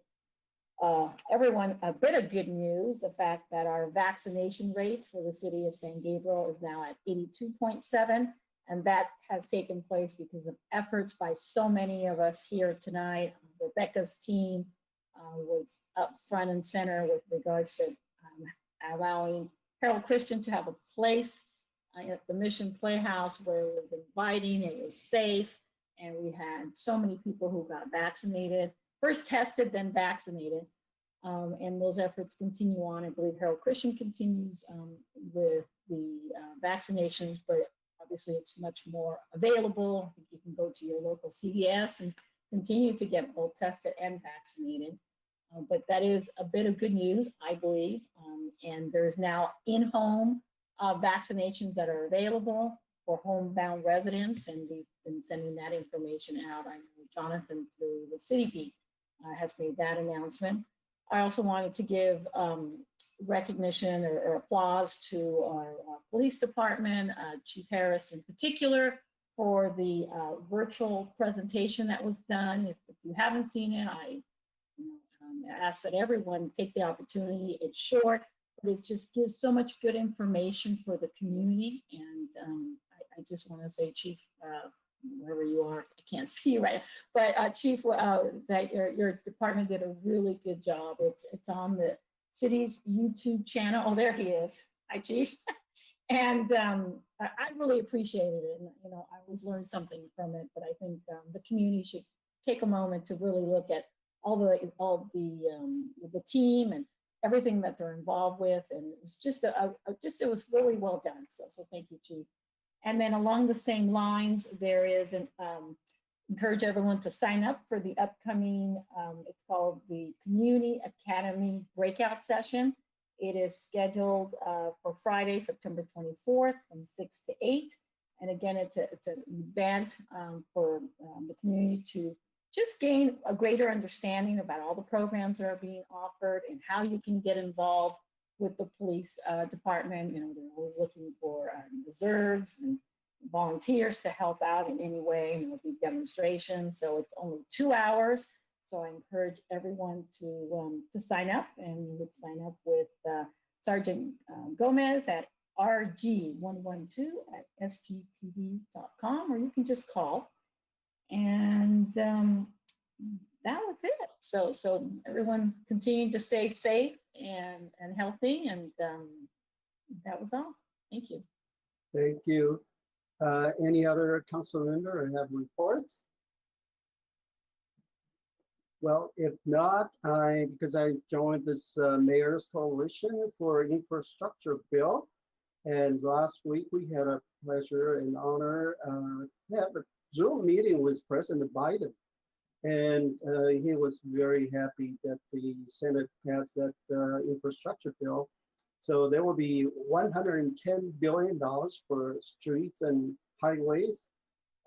everyone a bit of good news. The fact that our vaccination rate for the city of San Gabriel is now at 82.7. And that has taken place because of efforts by so many of us here tonight. Rebecca's team was up front and center with regards to allowing Harold Christian to have a place at the Mission Playhouse where it was inviting, it was safe, and we had so many people who got vaccinated, first tested, then vaccinated. And those efforts continue on. I believe Harold Christian continues with the vaccinations, but obviously it's much more available. I think you can go to your local CVS and continue to get both tested and vaccinated. But that is a bit of good news, I believe. And there's now in-home vaccinations that are available for homebound residents, and we've been sending that information out. I know Jonathan through the City has made that announcement. I also wanted to give recognition or applause to our police department, Chief Harris in particular, for the virtual presentation that was done. If you haven't seen it, I ask that everyone take the opportunity. It's short, but it just gives so much good information for the community. And I just want to say, Chief, wherever you are, I can't see you right now, but Chief, that your department did a really good job. It's on the city's YouTube channel. Oh, there he is. Hi, Chief. And I really appreciated it. And, you know, I always learned something from it, but I think the community should take a moment to really look at all the team and everything that they're involved with. And it was just, it was really well done. So thank you, Chief. And then along the same lines, there is an, encourage everyone to sign up for the upcoming, it's called the Community Academy Breakout Session. It is scheduled for Friday, September 24th from 6 to 8. And again, it's an event for the community to just gain a greater understanding about all the programs that are being offered and how you can get involved with the police department. You know, they're always looking for reserves and volunteers to help out in any way. You know, be demonstrations. So it's only 2 hours. So I encourage everyone to sign up, and you would sign up with Sergeant Gomez at rg112@sgpd.com, or you can just call. And that was it. So everyone continue to stay safe and healthy, and that was all. Thank you. Thank you. Any other council member have reports? Well, if not, because I joined this Mayor's Coalition for Infrastructure Bill, and last week we had a pleasure and honor to have a Zoom meeting with President Biden, and he was very happy that the Senate passed that infrastructure bill. So there will be $110 billion for streets and highways,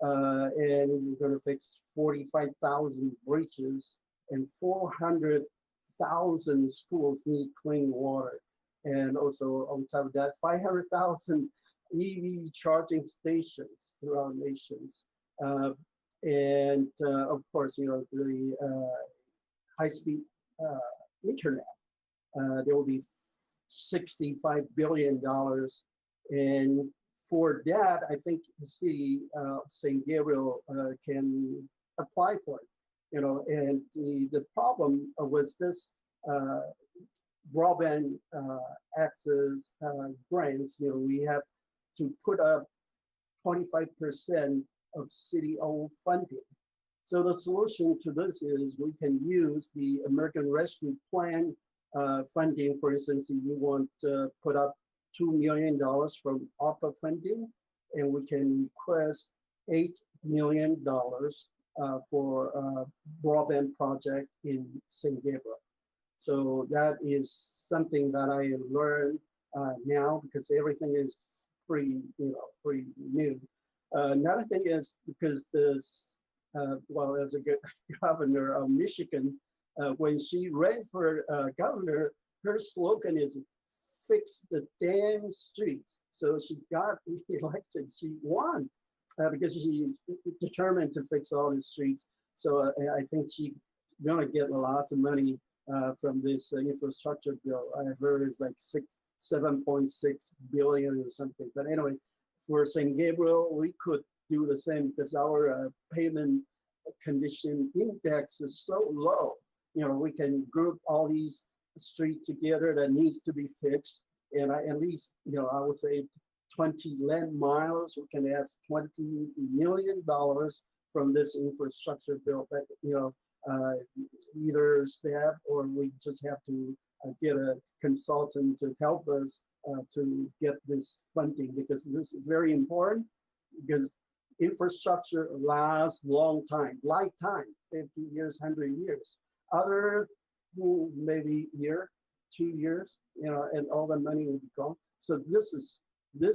and we're going to fix 45,000 bridges, and 400,000 schools need clean water. And also on top of that, 500,000 EV charging stations throughout nations. And of course, you know, the high-speed internet, there will be $65 billion. And for that, I think the city of St. Gabriel can apply for it. You know, and the problem was this broadband access grants. You know, we have to put up 25% of city-owned funding. So the solution to this is we can use the American Rescue Plan funding. For instance, if you want to put up $2 million from ARPA funding, and we can request $8 million for a broadband project in St. Gabriel. So that is something that I learned now, because everything is pretty new. Another thing is because this, well, as a governor of Michigan, when she ran for governor, her slogan is "Fix the damn streets." So she got elected. She won because she determined to fix all the streets. So I think she's gonna get lots of money from this infrastructure bill. I heard it's like 7.6 billion or something. But anyway, for St. Gabriel, we could do the same because our pavement condition index is so low. You know, we can group all these streets together that needs to be fixed, and at least, you know, I would say 20 lane miles. We can ask $20 million from this infrastructure bill. But you know, either staff or we just have to get a consultant to help us to get this funding, because this is very important, because infrastructure lasts long time, lifetime, 50 years, 100 years. Other maybe year, 2 years, you know, and all the money will be gone. So this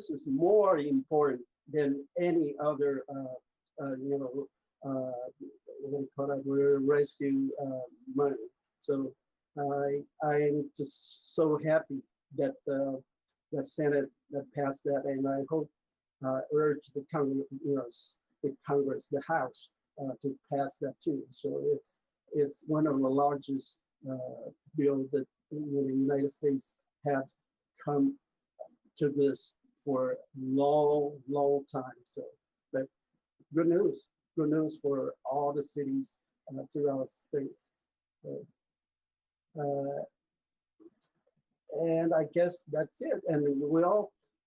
is more important than any other, you know, what do you call it, rescue money. So I'm just so happy that the Senate passed that, and I hope urge the Congress, you know, the House to pass that too. So it's one of the largest bills that the United States has come to this for a long time. So, but good news for all the cities throughout the states. So, and I guess that's it. And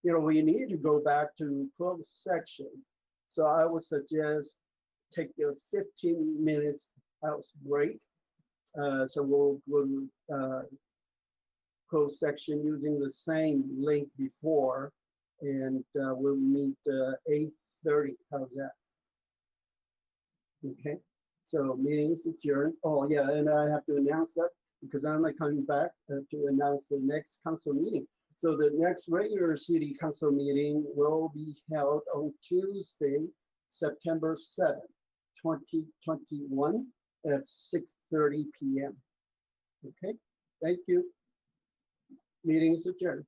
we need to go back to closed section. So I would suggest take a 15 minutes house break. So we'll closed section using the same link before, and we'll meet 8:30. How's that? Okay. So meeting is adjourned. Oh yeah, and I have to announce that because I'm not coming back to announce the next council meeting. So the next regular city council meeting will be held on Tuesday, September 7th, 2021 at 6:30 p.m. Okay, thank you. Meeting is adjourned.